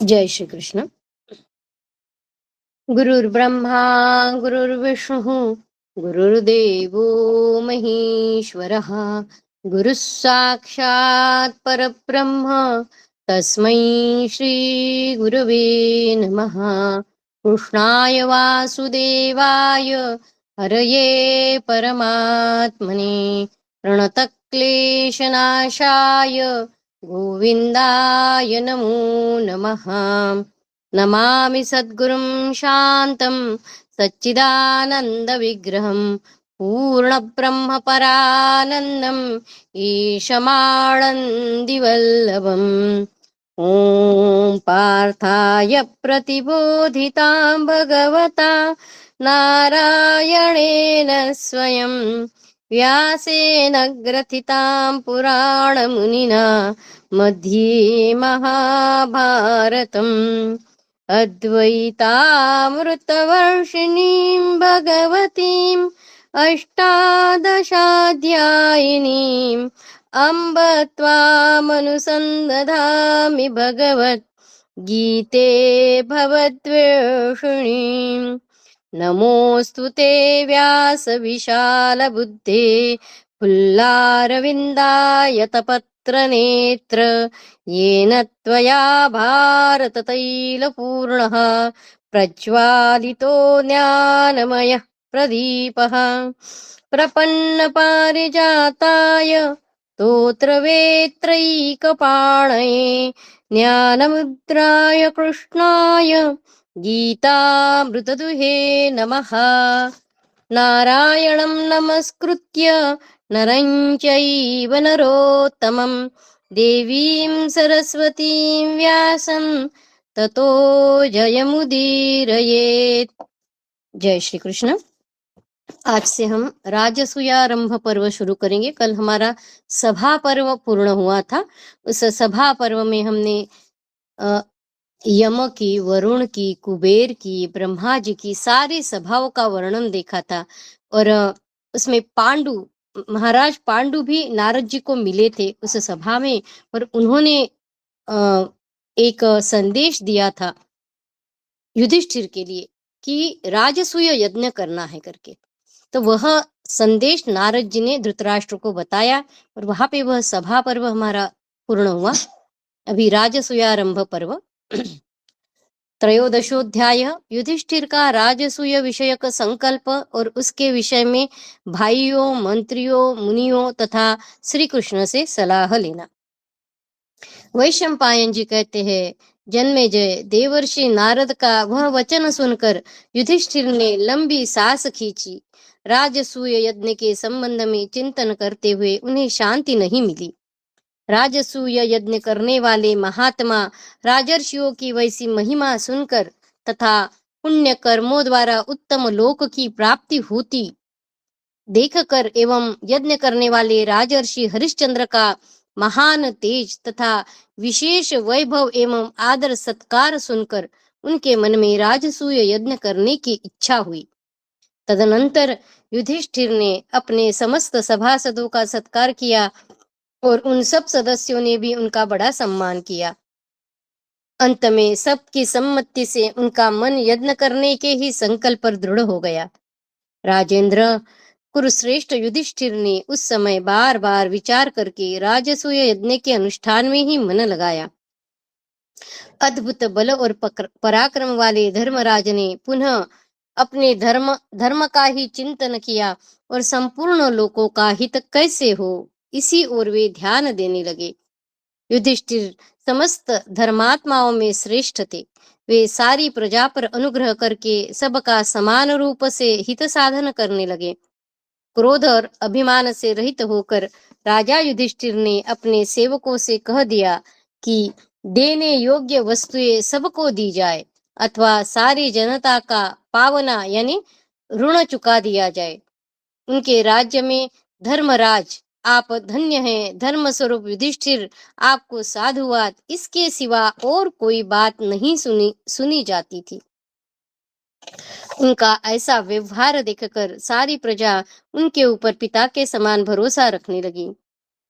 जय श्री कृष्ण। गुरुर्ब्रह्मा गुरुर्विष्णुः गुरुर्देवो महेश्वरः। गुरुः साक्षात् परब्रह्म तस्मै श्री गुरवे नमः। कृष्णाय वासुदेवाय हरये परमात्मने प्रणतक्लेशनाशाय गोविन्दाय नमो नमः। नमामि सद्गुरुं शान्तं सच्चिदानन्दविग्रहं पूर्णब्रह्मपरानन्दम् ईशमानन्दिवल्लभम्। ॐ पार्थाय प्रतिबोधितां भगवता नारायणेन स्वयं व्यासेन ग्रथितां पुराणमुनिना मध्ये महाभारतम् अद्वैतामृतवर्षिणीं भगवतीम् अष्टादशाध्यायिनीम् अम्ब त्वामनुसन्दधामि भगवत् गीते भवद्वेषिणीम्। नमोऽस्तु ते व्यासविशालबुद्धे फुल्लारविन्दायतपत्रनेत्र येन त्वया भारततैलपूर्णः प्रज्वालितो ज्ञानमयः प्रदीपः। प्रपन्नपारिजाताय स्तोत्रवेत्रैकपाणये ज्ञानमुद्राय कृष्णाय गीतामृतदुहे नमः। नारायणं नमस्कृत्य नरं चैव नरोत्तमं देवीं सरस्वतीं व्यासं ततो जयमुदीरयेत्। जय श्री कृष्ण। आज से हम राजसूयारंभ पर्व शुरू करेंगे। कल हमारा सभा पर्व पूर्ण हुआ था। उस सभा पर्व में हमने यम की, वरुण की, कुबेर की, ब्रह्मा जी की सारी सभाओं का वर्णन देखा था। और उसमें पांडु, महाराज पांडु भी नारद जी को मिले थे उस सभा में, और उन्होंने एक संदेश दिया था युधिष्ठिर के लिए कि राजसूय यज्ञ करना है करके। तो वह संदेश नारद जी ने धृतराष्ट्र को बताया और वहां पे वह सभा पर्व हमारा पूर्ण हुआ। अभी राजसूयारंभ पर्व त्रयोदशोध्याय युधिष्ठिर का राजसूय विषयक संकल्प और उसके विषय में भाइयों, मंत्रियों, मुनियों तथा श्री कृष्ण से सलाह लेना। वैशंपायन जी कहते हैं, जन्मेजय देवर्षि नारद का वह वचन सुनकर युधिष्ठिर ने लंबी सांस खींची। राजसूय यज्ञ के संबंध में चिंतन करते हुए उन्हें शांति नहीं मिली। राजसूय यज्ञ करने वाले महात्मा राजर्षियों की वैसी महिमा सुनकर तथा पुण्य कर्मों द्वारा उत्तम लोक की प्राप्ति होती देखकर एवं यज्ञ करने वाले राजर्षि हरिश्चंद्र का महान तेज तथा विशेष वैभव एवं आदर सत्कार सुनकर उनके मन में राजसूय यज्ञ करने की इच्छा हुई। तदनंतर युधिष्ठिर ने अपने समस्त सभासदों का सत्कार किया और उन सब सदस्यों ने भी उनका बड़ा सम्मान किया। अंत में सबकी सम्मति से उनका मन यज्ञ करने के ही संकल्प पर दृढ़ हो गया। राजेंद्र, कुरुश्रेष्ठ युधिष्ठिर ने उस समय बार बार विचार करके राजसूय यज्ञ के अनुष्ठान में ही मन लगाया। अद्भुत बल और पराक्रम वाले धर्मराज ने पुनः अपने धर्म का ही चिंतन किया और संपूर्ण लोकों का हित कैसे हो इसी ओर वे ध्यान देने लगे। युधिष्ठिर समस्त धर्मात्माओं में श्रेष्ठ थे। वे सारी प्रजा पर अनुग्रह करके सबका समान रूप से हित साधन करने लगे। क्रोध और अभिमान से रहित होकर राजा युधिष्ठिर ने अपने सेवकों से कह दिया कि देने योग्य वस्तुएं सबको दी जाए अथवा सारी जनता का पावना यानी ऋण चुका दिया जाए। उनके राज्य में धर्मराज आप धन्य हैं। धर्म स्वरूप युधिष्ठिर आपको साधुवाद इसके सिवा और कोई बात नहीं सुनी जाती थी। उनका ऐसा व्यवहार देखकर सारी प्रजा उनके ऊपर पिता के समान भरोसा रखने लगी।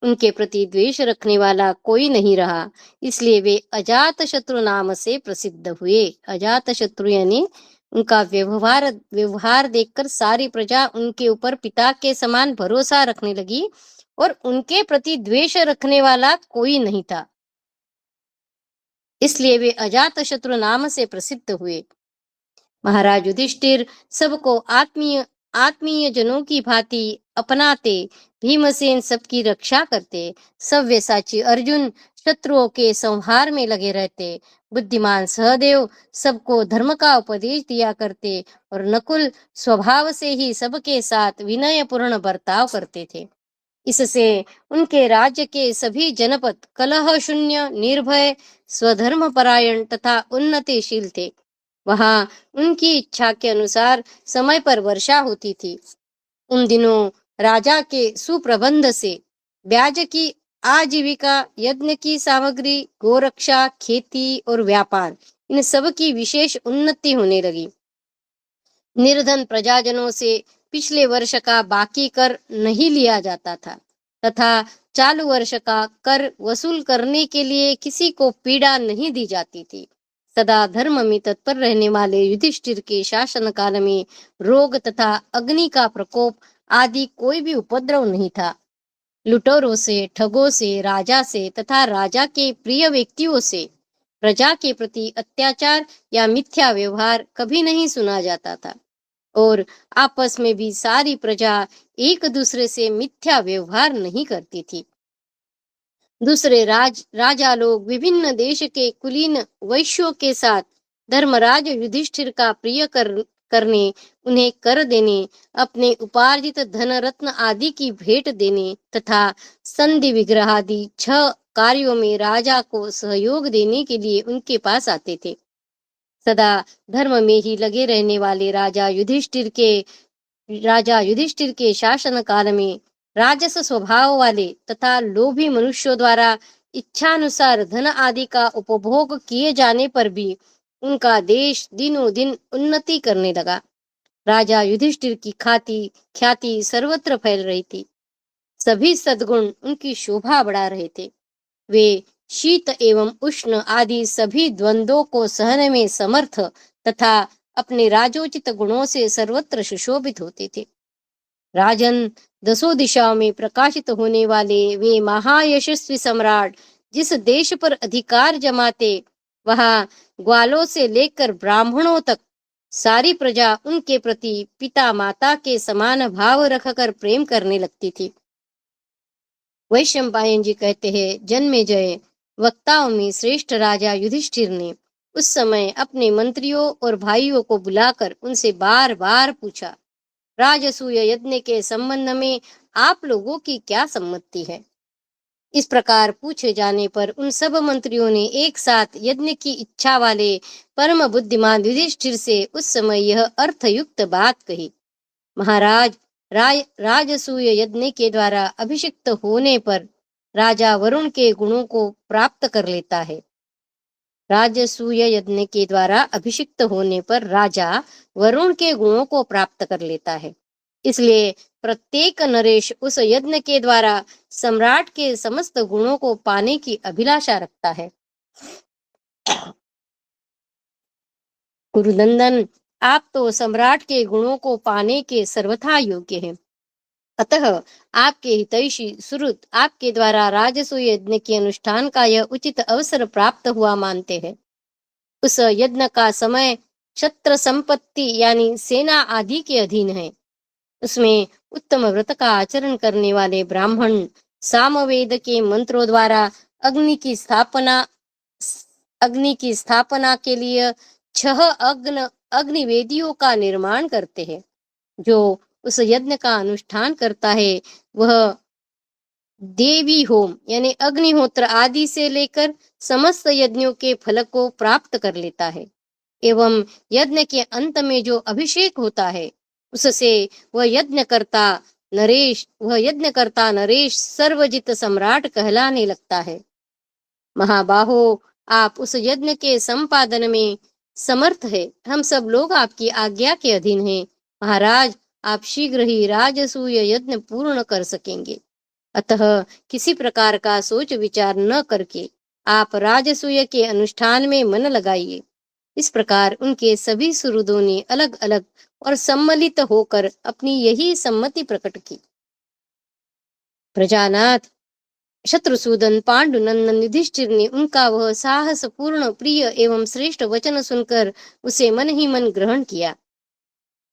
उनके प्रति द्वेष रखने वाला कोई नहीं रहा, इसलिए वे अजात शत्रु नाम से प्रसिद्ध हुए। अजात शत्रु यानी उनका व्यवहार व्यवहार देखकर सारी प्रजा उनके ऊपर पिता के समान भरोसा रखने लगी और उनके प्रति द्वेष रखने वाला कोई नहीं था, इसलिए वे अजात शत्रु नाम से प्रसिद्ध हुए। महाराज युधिष्ठिर सबको आत्मीय आत्मीय जनों की भांति अपनाते, भीमसेन सबकी रक्षा करते, सव्यसाची अर्जुन शत्रुओं के संहार में लगे रहते, बुद्धिमान सहदेव सबको धर्म का उपदेश दिया करते और नकुल स्वभाव से ही सबके साथ विनयपूर्ण बर्ताव करते थे। इससे उनके राज्य के सभी जनपद कलह शून्य, निर्भय, स्वधर्म परायण तथा उन्नतिशील थे। वहां उनकी इच्छा के अनुसार समय पर वर्षा होती थी। उन दिनों राजा के सुप्रबंध से ब्याज की आजीविका, यज्ञ की सामग्री, गोरक्षा, खेती और व्यापार, इन सब की विशेष उन्नति होने लगी। निर्धन प्रजाजनों से पिछले वर्ष का बाकी कर नहीं लिया जाता था तथा चालू वर्ष का कर वसूल करने के लिए किसी को पीड़ा नहीं दी जाती थी। सदा धर्म में तत्पर रहने वाले युधिष्ठिर के शासन काल में रोग तथा अग्नि का प्रकोप आदि कोई भी उपद्रव नहीं था। लुटेरों से, ठगों से, राजा से तथा राजा के प्रिय व्यक्तियों से प्रजा के प्रति अत्याचार या मिथ्या व्यवहार कभी नहीं सुना जाता था और आपस में भी सारी प्रजा एक दूसरे से मिथ्या व्यवहार नहीं करती थी। दूसरे राजा लोग विभिन्न देश के कुलीन वैश्यों के साथ धर्मराज युधिष्ठिर का प्रिय करने, उन्हें कर देने, अपने उपार्जित धन रत्न आदि की भेंट देने तथा संधि विग्रह आदि 6 कार्यों में राजा को सहयोग देने के लिए उनके पास आते थे। सदा धर्म में ही लगे रहने वाले राजा युधिष्ठिर के शासन काल में राजस स्वभाव वाले तथा लोभी मनुष्यों द्वारा इच्छानुसार धन आदि का उपभोग किए जाने पर भी उनका देश दिनों दिन उन्नति करने लगा। राजा युधिष्ठिर की ख्याति सर्वत्र फैल रही थी। सभी सद्गुण उनकी शोभा बढ़ा रहे थे। वे शीत एवं उष्ण आदि सभी द्वंद्वों को सहने में समर्थ तथा अपने राजोचित गुणों से सर्वत्र सुशोभित होते थे। राजन, 10 दिशाओं में प्रकाशित होने वाले वे महायशस्वी सम्राट जिस देश पर अधिकार जमाते, वहां ग्वालों से लेकर ब्राह्मणों तक सारी प्रजा उनके प्रति पिता माता के समान भाव रखकर प्रेम करने लगती थी। वैशंपायन जी कहते हैं, जन्मेजय वक्ताओं में श्रेष्ठ राजा युधिष्ठिर ने उस समय अपने मंत्रियों और भाइयों को बुलाकर उनसे बार बार पूछा, राजसूय यज्ञ के संबंध में आप लोगों की क्या सम्मति है? इस प्रकार पूछे जाने पर उन सब मंत्रियों ने एक साथ यज्ञ की इच्छा वाले परम बुद्धिमान युधिष्ठिर से उस समय यह अर्थयुक्त बात कही, महाराज, राजसूय यज्ञ के द्वारा अभिषिक्त होने पर राजा वरुण के गुणों को प्राप्त कर लेता है। राजसूय यज्ञ के द्वारा अभिषिक्त होने पर राजा वरुण के गुणों को प्राप्त कर लेता है। इसलिए प्रत्येक नरेश उस यज्ञ के द्वारा सम्राट के समस्त गुणों को पाने की अभिलाषा रखता है। गुरुनंदन, आप तो सम्राट के गुणों को पाने के सर्वथा योग्य हैं। अतः आपके हितैषी सुहृद आपके द्वारा राजसूय यज्ञ के अनुष्ठान का यह उचित अवसर प्राप्त हुआ मानते हैं। उस यज्ञ का समय क्षत्र संपत्ति यानी सेना आदि के अधीन है। उसमें उत्तम व्रत का आचरण करने वाले ब्राह्मण सामवेद के मंत्रों द्वारा अग्नि की स्थापना के लिए 6 अग्निवेदियों का निर्माण करते हैं। जो उस यज्ञ का अनुष्ठान करता है वह देवी होम यानी अग्निहोत्र आदि से लेकर समस्त यज्ञों के फल को प्राप्त कर लेता है एवं यज्ञ के अंत में जो अभिषेक होता है उससे वह यज्ञ करता नरेश सर्वजित सम्राट कहलाने लगता है। महाबाहो, आप उस यज्ञ के संपादन में समर्थ है। हम सब लोग आपकी आज्ञा के अधीन हैं। महाराज, आप शीघ्र ही राजसूय यज्ञ पूर्ण कर सकेंगे। अतः किसी प्रकार का सोच विचार न करके आप राजसूय के अनुष्ठान में मन लगाइए। इस प्रकार उनके सभी सुहृदों ने अलग अलग और सम्मिलित होकर अपनी यही सम्मति प्रकट की। प्रजानाथ शत्रुसूदन पांडुनंदन युधिष्ठिर ने उनका वह साहसपूर्ण प्रिय एवं श्रेष्ठ वचन सुनकर उसे मन ही मन ग्रहण किया।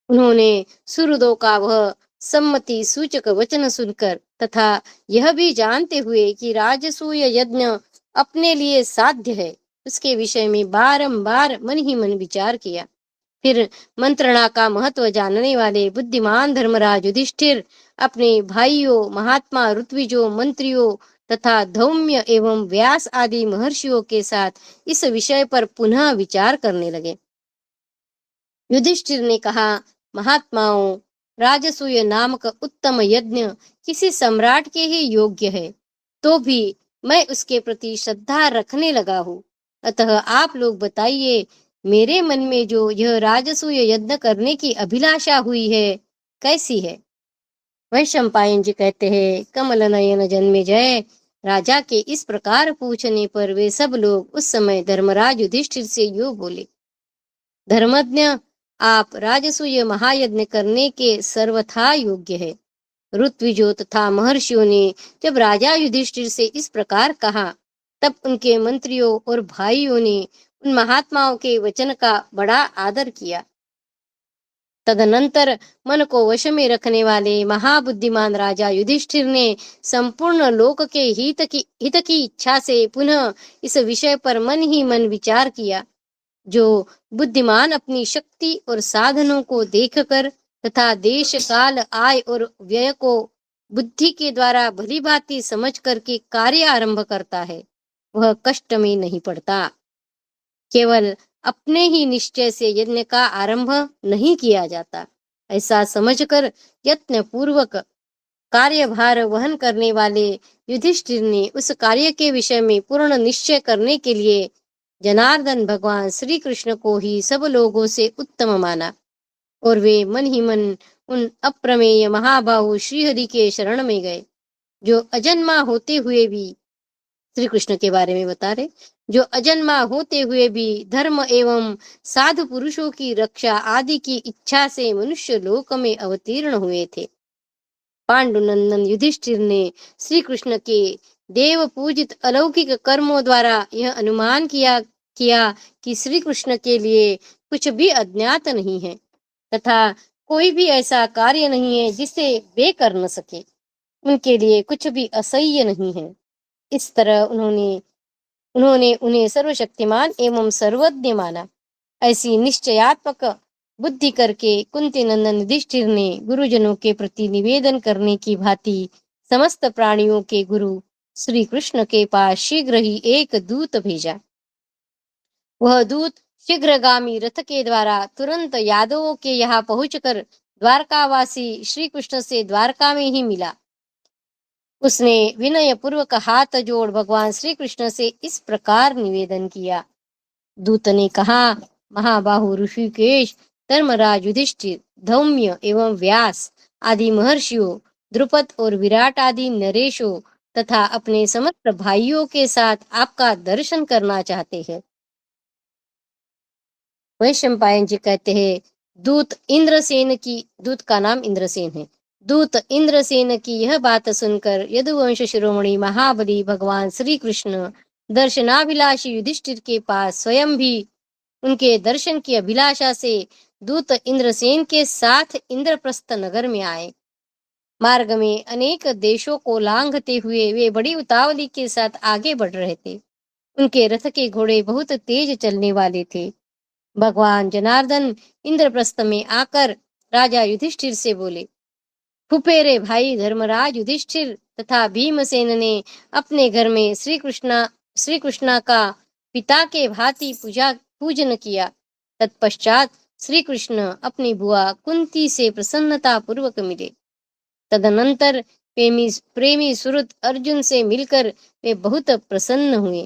उन्होंने सुहृदों का वह सम्मति सूचक वचन सुनकर तथा यह भी जानते हुए कि राजसूय यज्ञ अपने लिए साध्य है, उसके विषय में बारंबार मन ही मन विचार किया। फिर मंत्रणा का महत्व जानने वाले बुद्धिमान धर्मराज युधिष्ठिर अपने भाइयों महात्मा ऋत्विजों मंत्रियों तथा धौम्य एवं व्यास आदि महर्षियों के साथ इस विषय पर पुनः विचार करने लगे। युधिष्ठिर ने कहा, महात्माओं, राजसूय नामक उत्तम यज्ञ किसी सम्राट के ही योग्य है, तो भी मैं उसके प्रति श्रद्धा रखने लगा हूँ। अतः आप लोग बताइए, मेरे मन में जो यह राजसूय यज्ञ करने की अभिलाषा हुई है, कैसी है? वैशंपायन जी कहते हैं, कमल नयन जन्मेजय, राजा के इस प्रकार पूछने पर वे सब लोग उस समय धर्मराज युधिष्ठिर से यूं बोले, धर्मज्ञ, आप राजसूय महायज्ञ करने के सर्वथा योग्य है। ऋत्विजों तथा महर्षियों ने जब राजा युधिष्ठिर से इस प्रकार कहा, तब उनके मंत्रियों और भाइयों ने उन महात्माओं के वचन का बड़ा आदर किया। तदनंतर मन को वश में रखने वाले महाबुद्धिमान राजा युधिष्ठिर ने संपूर्ण लोक के हित की इच्छा से पुनः इस विषय पर मन ही मन विचार किया। जो बुद्धिमान अपनी शक्ति और साधनों को देखकर तथा देश काल आय और व्यय को बुद्धि के द्वारा भली भांति समझ करके कार्य आरंभ करता है, वह कष्ट में नहीं पड़ता। केवल अपने ही निश्चय से यज्ञ का आरंभ नहीं किया जाता, ऐसा समझकर यत्न पूर्वक कार्यभार वहन करने वाले युधिष्ठिर ने उस कार्य के विषय में पूर्ण निश्चय करने के लिए जनार्दन भगवान श्री कृष्ण को ही सब लोगों से उत्तम माना और वे मन ही मन उन अप्रमेय महाबाहु श्रीहरि के शरण में गए, जो अजन्मा होते हुए भी श्री कृष्ण के बारे में बता रहे, जो अजन्मा होते हुए भी धर्म एवं साधु पुरुषों की रक्षा आदि की इच्छा से मनुष्य लोक में अवतीर्ण हुए थे। पांडुनंदन युधिष्ठिर ने श्री कृष्ण के देव पूजित अलौकिक कर्मों द्वारा यह अनुमान किया कि श्री कृष्ण के लिए कुछ भी अज्ञात नहीं है तथा कोई भी ऐसा कार्य नहीं है जिसे वे कर न सके। उनके लिए कुछ भी असह्य नहीं है। इस तरह उन्होंने उन्हें सर्वशक्तिमान एवं सर्वज्ञ माना। ऐसी निश्चयात्मक बुद्धि करके कुंती नंदन युधिष्ठिर ने गुरुजनों के प्रति निवेदन करने की भांति समस्त प्राणियों के गुरु श्री कृष्ण के पास शीघ्र ही एक दूत भेजा। वह दूत शीघ्रगामी रथ के द्वारा तुरंत यादवों के यहाँ पहुंचकर द्वारकावासी श्री कृष्ण से द्वारका में ही मिला। उसने विनय पूर्वक हाथ जोड़ भगवान श्री कृष्ण से इस प्रकार निवेदन किया। दूत ने कहा, महाबाहु ऋषिकेश, धर्मराज युधिष्ठिर, धौम्य एवं व्यास आदि महर्षियों, द्रुपद और विराट आदि नरेशों तथा अपने समस्त भाइयों के साथ आपका दर्शन करना चाहते हैं। वैशंपायन जी कहते हैं, दूत का नाम इंद्रसेन है। दूत इंद्रसेन की यह बात सुनकर यदुवंश शिरोमणि महाबली भगवान श्री कृष्ण दर्शनाभिलाषी युधिष्ठिर के पास स्वयं भी उनके दर्शन की अभिलाषा से दूत इंद्रसेन के साथ इंद्रप्रस्थ नगर में आए। मार्ग में अनेक देशों को लांघते हुए वे बड़ी उतावली के साथ आगे बढ़ रहे थे। उनके रथ के घोड़े बहुत तेज चलने वाले थे। भगवान जनार्दन इंद्रप्रस्थ में आकर राजा युधिष्ठिर से बोले, फुफेरे भाई धर्मराज युधिष्ठिर तथा भीमसेन ने अपने घर में श्री कृष्णा का पिता के भांति पूजन किया। तत्पश्चात श्री कृष्ण अपनी बुआ कुंती से प्रसन्नता पूर्वक मिले। तदनंतर प्रेमी सुहृद अर्जुन से मिलकर वे बहुत प्रसन्न हुए।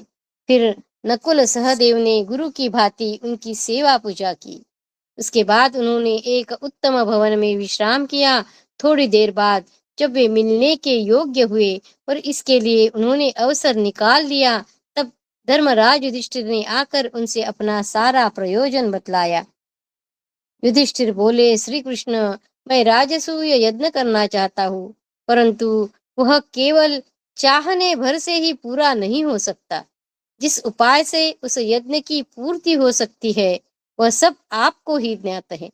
फिर नकुल सहदेव ने गुरु की भांति उनकी सेवा पूजा की। उसके बाद उन्होंने एक उत्तम भवन में विश्राम किया। थोड़ी देर बाद जब वे मिलने के योग्य हुए और इसके लिए उन्होंने अवसर निकाल लिया, तब धर्मराज युधिष्ठिर ने आकर उनसे अपना सारा प्रयोजन बतलाया। युधिष्ठिर बोले, श्री कृष्ण, मैं राजसूय यज्ञ करना चाहता हूँ, परंतु वह केवल चाहने भर से ही पूरा नहीं हो सकता। जिस उपाय से उस यज्ञ की पूर्ति हो सकती है, वह सब आपको ही ज्ञात है।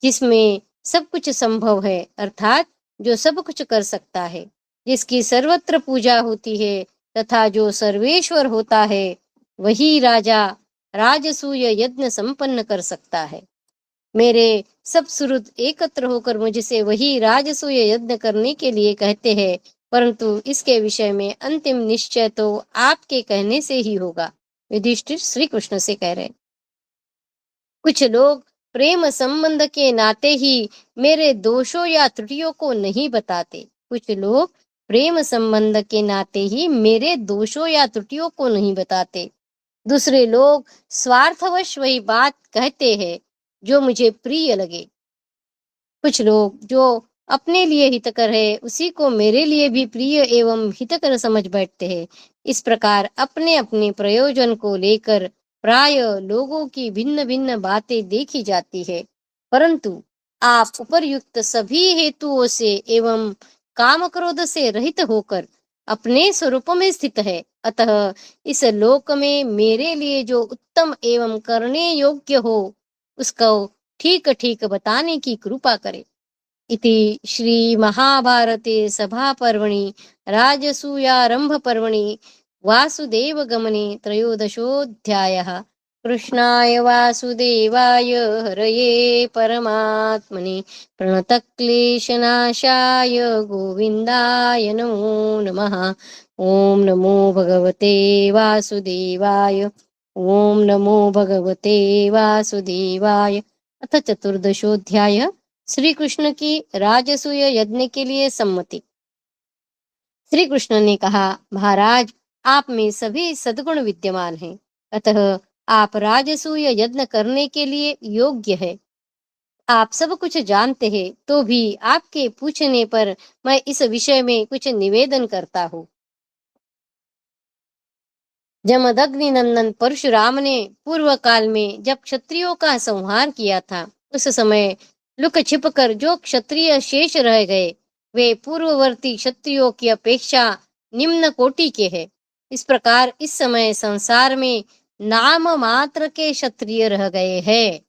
जिसमें सब कुछ संभव है, अर्थात जो सब कुछ कर सकता है, जिसकी सर्वत्र पूजा होती है तथा जो सर्वेश्वर होता है, वही राजा राजसूय यज्ञ संपन्न कर सकता है। मेरे सब सुहृद एकत्र होकर मुझसे वही राजसूय यज्ञ करने के लिए कहते हैं, परंतु इसके विषय में अंतिम निश्चय तो आपके कहने से ही होगा। युधिष्ठिर श्री कृष्ण से कह रहे, कुछ लोग प्रेम संबंध के नाते ही मेरे दोषों या त्रुटियों को नहीं बताते। कुछ लोग प्रेम संबंध के नाते ही मेरे दोषों या त्रुटियों को नहीं बताते। दूसरे लोग स्वार्थवश वही बात कहते हैं जो मुझे प्रिय लगे। कुछ लोग जो अपने लिए हितकर है, उसी को मेरे लिए भी प्रिय एवं हितकर समझ बैठते हैं। इस प्रकार अपने अपने प्रयोजन को लेकर प्राय लोगों की भिन्न भिन्न बातें देखी जाती है, परंतु आप उपर्युक्त सभी हेतुओं से एवं काम क्रोध से रहित होकर अपने स्वरूप में स्थित है। अतः इस लोक में मेरे लिए जो उत्तम एवं करने योग्य हो, उसको ठीक ठीक बताने की कृपा करे। इति श्री महाभारते सभा पर्वणि राजसूयारंभ पर्वणि वासुदेव गमने त्रयोदशोऽध्यायः। कृष्णाय वासुदेवाय हरये परमात्मने प्रणतक्लेशनाशाय गोविन्दाय नमो नमः। ओम नमो भगवते वासुदेवाय। ओम नमो भगवते वासुदेवाय। अथ चतुर्दशोऽध्यायः। श्री कृष्ण की राजसूय यज्ञ के लिए सम्मति। श्री कृष्ण ने कहा, महाराज, आप में सभी सद्गुण विद्यमान हैं, अतः आप राजसूय यज्ञ करने के लिए योग्य है। आप सब कुछ जानते हैं, तो भी आपके पूछने पर मैं इस विषय में कुछ निवेदन करता हूँ। जमदग्नि नंदन परशुराम ने पूर्व काल में जब क्षत्रियों का संहार किया था, उस समय लुक छिप कर जो क्षत्रिय शेष रह गए, वे पूर्ववर्ती क्षत्रियों की अपेक्षा निम्न कोटि के हैं। इस प्रकार इस समय संसार में नाम मात्र के क्षत्रिय रह गए हैं।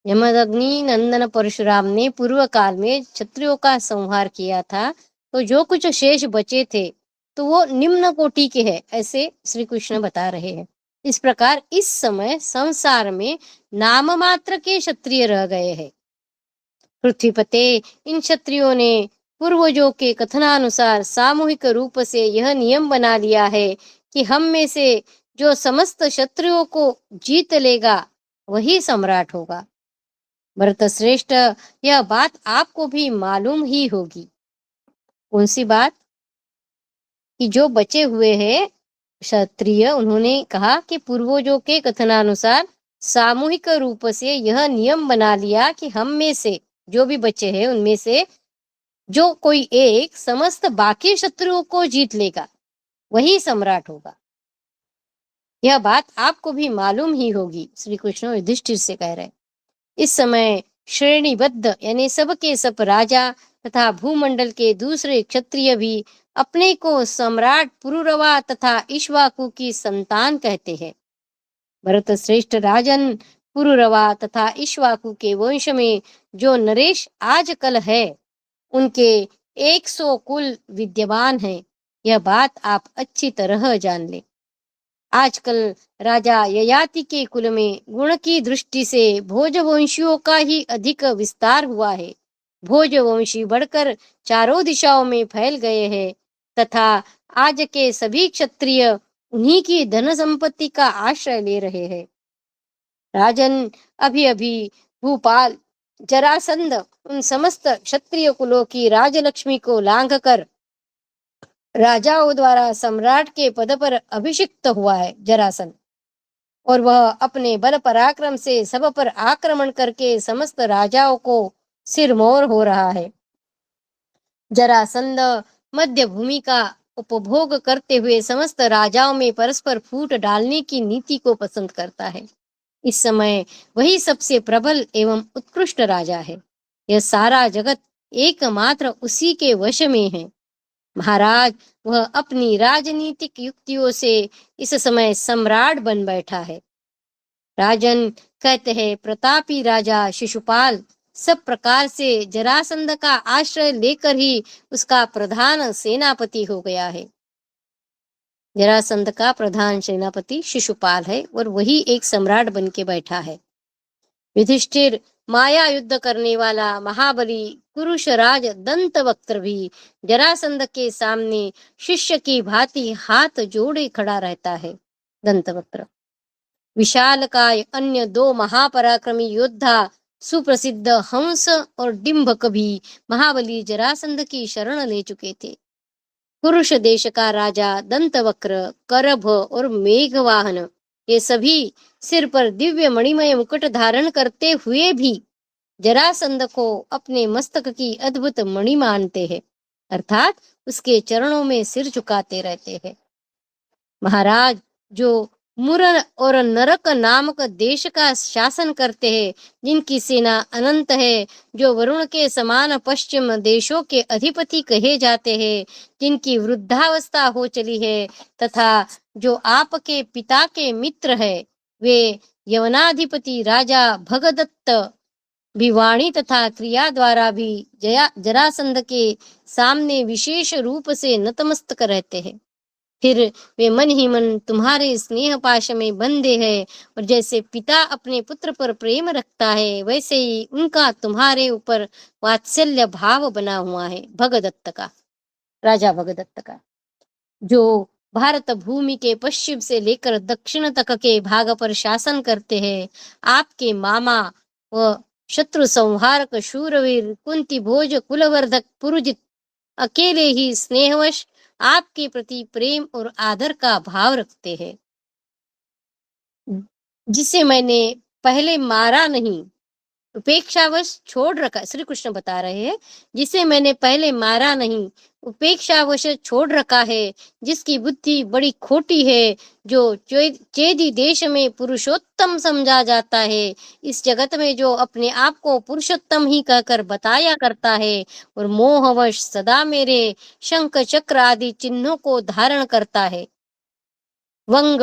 यमदग्नि नंदन परशुराम ने पूर्व काल में क्षत्रियों का संहार किया था, तो जो कुछ शेष बचे थे तो वो निम्न कोटि के हैं, ऐसे श्री कृष्ण बता रहे हैं। इस प्रकार इस समय संसार में नाम मात्र के क्षत्रिय रह गए हैं। पृथ्वीपते, इन क्षत्रियों ने पूर्वजों के कथनानुसार सामूहिक रूप से यह नियम बना लिया है कि हम में से जो समस्त क्षत्रियों को जीत लेगा वही सम्राट होगा। भरत श्रेष्ठ, यह बात आपको भी मालूम ही होगी। कौन सी बात? कि जो बचे हुए हैं क्षत्रिय, उन्होंने कहा कि पूर्वजों के कथनानुसार सामूहिक रूप से यह नियम बना लिया कि हम में से जो भी बचे हैं उनमें से जो कोई एक समस्त बाकी शत्रुओं को जीत लेगा वही सम्राट होगा। यह बात आपको भी मालूम ही होगी। श्री कृष्ण युधिष्ठिर से कह रहे, इस समय श्रेणीबद्ध यानी सबके सब राजा तथा भूमंडल के दूसरे क्षत्रिय भी अपने को सम्राट पुरुरवा तथा इक्ष्वाकु की संतान कहते हैं। भरत श्रेष्ठ राजन, पुरुरवा तथा इक्ष्वाकु के वंश में जो नरेश आजकल है, उनके 100 कुल विद्यमान है। यह बात आप अच्छी तरह जान ले। आजकल राजा ययाति के कुल में गुण की दृष्टि से भोजवंशियों का ही अधिक विस्तार हुआ है। भोजवंशी बढ़कर चारों दिशाओं में फैल गए हैं तथा आज के सभी क्षत्रिय उन्हीं की धन संपत्ति का आश्रय ले रहे हैं। राजन, अभी अभी भूपाल जरासंध उन समस्त क्षत्रिय कुलों की राजलक्ष्मी को लांघकर राजाओं द्वारा सम्राट के पद पर अभिषिक्त हुआ है जरासंध, और वह अपने बल पराक्रम से सब पर आक्रमण करके समस्त राजाओं को सिरमौर हो रहा है। जरासंध मध्य भूमि का उपभोग करते हुए समस्त राजाओं में परस्पर फूट डालने की नीति को पसंद करता है। इस समय वही सबसे प्रबल एवं उत्कृष्ट राजा है। यह सारा जगत एकमात्र उसी के वश में है। महाराज, वह अपनी राजनीतिक युक्तियों से इस समय सम्राट बन बैठा है। राजन, कहते हैं प्रतापी राजा शिशुपाल सब प्रकार से जरासंध का आश्रय लेकर ही उसका प्रधान सेनापति हो गया है। जरासंध का प्रधान सेनापति शिशुपाल है और वही एक सम्राट बन के बैठा है। युधिष्ठिर, माया युद्ध करने वाला महाबली कुरुशराज दंतवक्त्र भी जरासंध के सामने शिष्य की भांति हाथ जोड़े खड़ा रहता है। दंतवक्त्र, विशालकाय अन्य दो महापराक्रमी योद्धा सुप्रसिद्ध हंस और डिंभक भी महाबली जरासंध की शरण ले चुके थे। पुरुष देश का राजा दंतवक्र, करभ और मेघवाहन, ये सभी सिर पर दिव्य मणिमय मुकुट धारण करते हुए भी जरासंध को अपने मस्तक की अद्भुत मणि मानते हैं, अर्थात उसके चरणों में सिर झुकाते रहते हैं। महाराज, जो मुर और नरक नामक देश का शासन करते हैं, जिनकी सेना अनंत है, जो वरुण के समान पश्चिम देशों के अधिपति कहे जाते हैं, जिनकी वृद्धावस्था हो चली है, तथा जो आपके पिता के मित्र है, वे यवनाधिपति राजा भगदत्त भी वाणी तथा क्रिया द्वारा भी जरासंध के सामने विशेष रूप से नतमस्तक रहते हैं। फिर वे मन ही मन तुम्हारे स्नेह पाश में बंधे हैं, और जैसे पिता अपने पुत्र पर प्रेम रखता है, वैसे ही उनका तुम्हारे ऊपर वात्सल्य भाव बना हुआ है। भगदत्त का, राजा भगदत्त का, जो भारत भूमि के पश्चिम से लेकर दक्षिण तक के भाग पर शासन करते हैं। आपके मामा व शत्रु संहारक शूरवीर कुंती भोज कुलवर्धक पुरुजित अकेले ही स्नेहवश आपके प्रति प्रेम और आदर का भाव रखते हैं। जिसे मैंने पहले मारा नहीं, उपेक्षावश छोड़ रखा, श्री कृष्ण बता रहे हैं, जिसे मैंने पहले मारा नहीं, उपेक्षावश छोड़ रखा है, जिसकी बुद्धि बड़ी खोटी है, जो चेदी देश में पुरुषोत्तम समझा जाता है, इस जगत में जो अपने आप को पुरुषोत्तम ही कहकर बताया करता है, और मोहवश सदा मेरे शंख चक्र आदि चिन्हों को धारण करता है। वंग,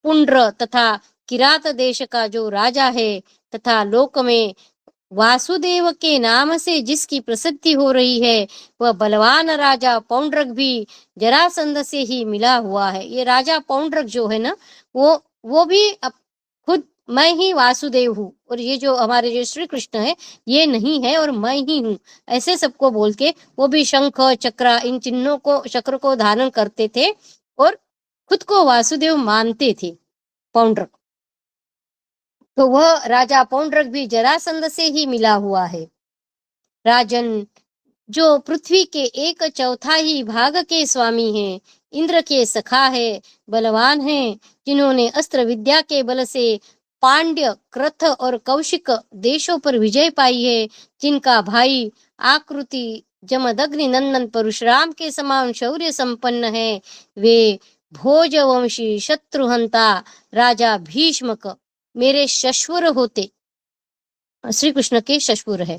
पुंड्र तथा किरात देश का जो राजा है, तथा लोक में वासुदेव के नाम से जिसकी प्रसिद्धि हो रही है, वह बलवान राजा पौंड्रक भी जरासंध से ही मिला हुआ है। ये राजा पौंड्रक जो है ना, वो भी खुद मैं ही वासुदेव हूँ, और ये जो हमारे जो श्री कृष्ण है, ये नहीं है और मैं ही हूँ, ऐसे सबको बोल के वो भी शंख चक्र इन चिन्हों को, चक्र को धारण करते थे और खुद को वासुदेव मानते थे, पौंड्रक। तो वह राजा पौंड्रक भी जरासंध से ही मिला हुआ है। राजन, जो पृथ्वी के 1/4 भाग के स्वामी हैं, इंद्र के सखा है, बलवान हैं, जिन्होंने अस्त्र विद्या के बल से पांड्य, कृथ और कौशिक देशों पर विजय पाई है, जिनका भाई आकृति जमदग्नि नंदन परशुराम के समान शौर्य संपन्न है, वे भोजवंशी शत्रुहंता राजा भीष्मक मेरे शश्वर होते, श्री कृष्ण के शश्वर है,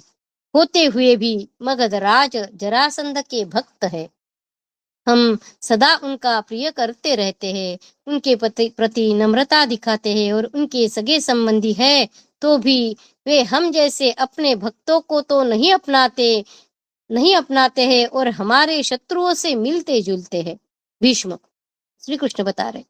होते हुए भी मगध राज जरासंध के भक्त है। हम सदा उनका प्रिय करते रहते हैं, उनके प्रति नम्रता दिखाते हैं, और उनके सगे संबंधी है तो भी वे हम जैसे अपने भक्तों को तो नहीं अपनाते हैं, और हमारे शत्रुओं से मिलते जुलते हैं। भीष्म, श्री कृष्ण बता रहे,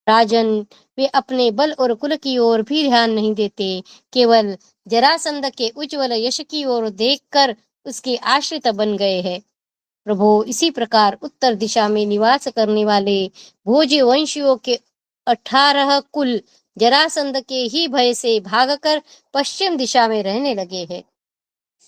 राजन, वे अपने बल और कुल की ओर भी ध्यान नहीं देते, केवल जरासंध के उज्ज्वल यश की ओर देखकर उसके आश्रित बन गए हैं। प्रभु, इसी प्रकार उत्तर दिशा में निवास करने वाले भोज वंशियों के 18 कुल जरासंध के ही भय से भागकर पश्चिम दिशा में रहने लगे हैं।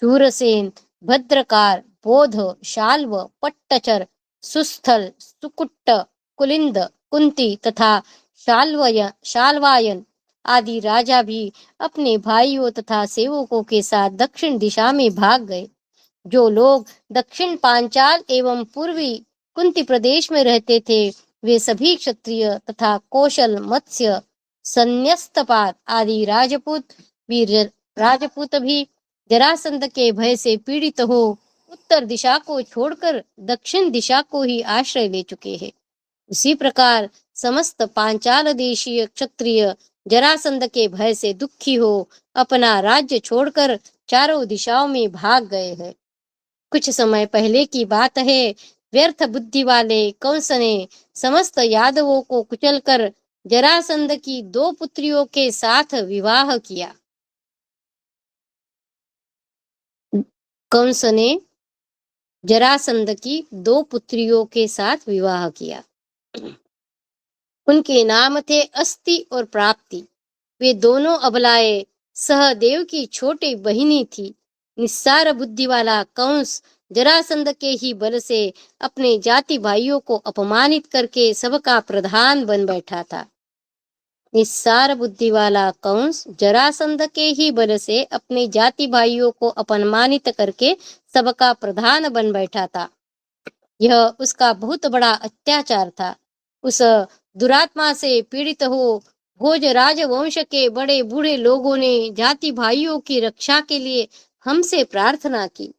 शूरसेन, भद्रकार, बोध, शाल्व, पट्टचर, सुस्थल, सुकुट्ट, कुलिंद, कुंती तथा शाल्वायन आदि राजा भी अपने भाइयों तथा सेवकों के साथ दक्षिण दिशा में भाग गए। जो लोग दक्षिण पांचाल एवं पूर्वी कुंती प्रदेश में रहते थे वे सभी क्षत्रिय तथा कौशल मत्स्य संन्यस्तपात आदि राजपूत भी जरासंध के भय से पीड़ित हो उत्तर दिशा को छोड़कर दक्षिण दिशा को ही आश्रय ले चुके हैं। उसी प्रकार समस्त पांचाल देशीय क्षत्रिय जरासंध के भय से दुखी हो अपना राज्य छोड़कर चारों दिशाओं में भाग गए हैं। कुछ समय पहले की बात है, व्यर्थ बुद्धि वाले कंस ने समस्त यादवों को कुचलकर जरासंध की 2 पुत्रियों के साथ विवाह किया। कंस ने जरासंध की 2 पुत्रियों के साथ विवाह किया। उनके नाम थे अस्ति और प्राप्ति। वे दोनों अबलाएं सहदेव की छोटी बहिनी थी। निस्सार बुद्धि वाला कंस जरासंध के ही बल से अपने जाति भाइयों को अपमानित करके सबका प्रधान बन बैठा था। निस्सार बुद्धि वाला कंस जरासंध के ही बल से अपने जाति भाइयों को अपमानित करके सबका प्रधान बन बैठा था। यह उसका बहुत बड़ा अत्याचार था। उस दुरात्मा से पीड़ित हो भोज राजवंश के बड़े बूढ़े लोगों ने जाति भाइयों की रक्षा के लिए हमसे प्रार्थना की।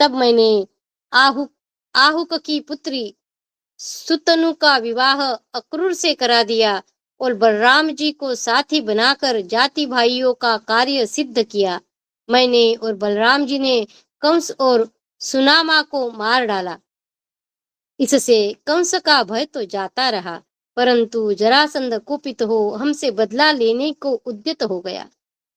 तब मैंने आहुक की पुत्री सुतनु का विवाह अक्रूर से करा दिया और बलराम जी को साथी बनाकर जाति भाइयों का कार्य सिद्ध किया। मैंने और बलराम जी ने कंस और सुनामा को मार डाला। इससे कंस का भय तो जाता रहा, परंतु जरासंध कुपित हो हमसे बदला लेने को उद्यत हो गया।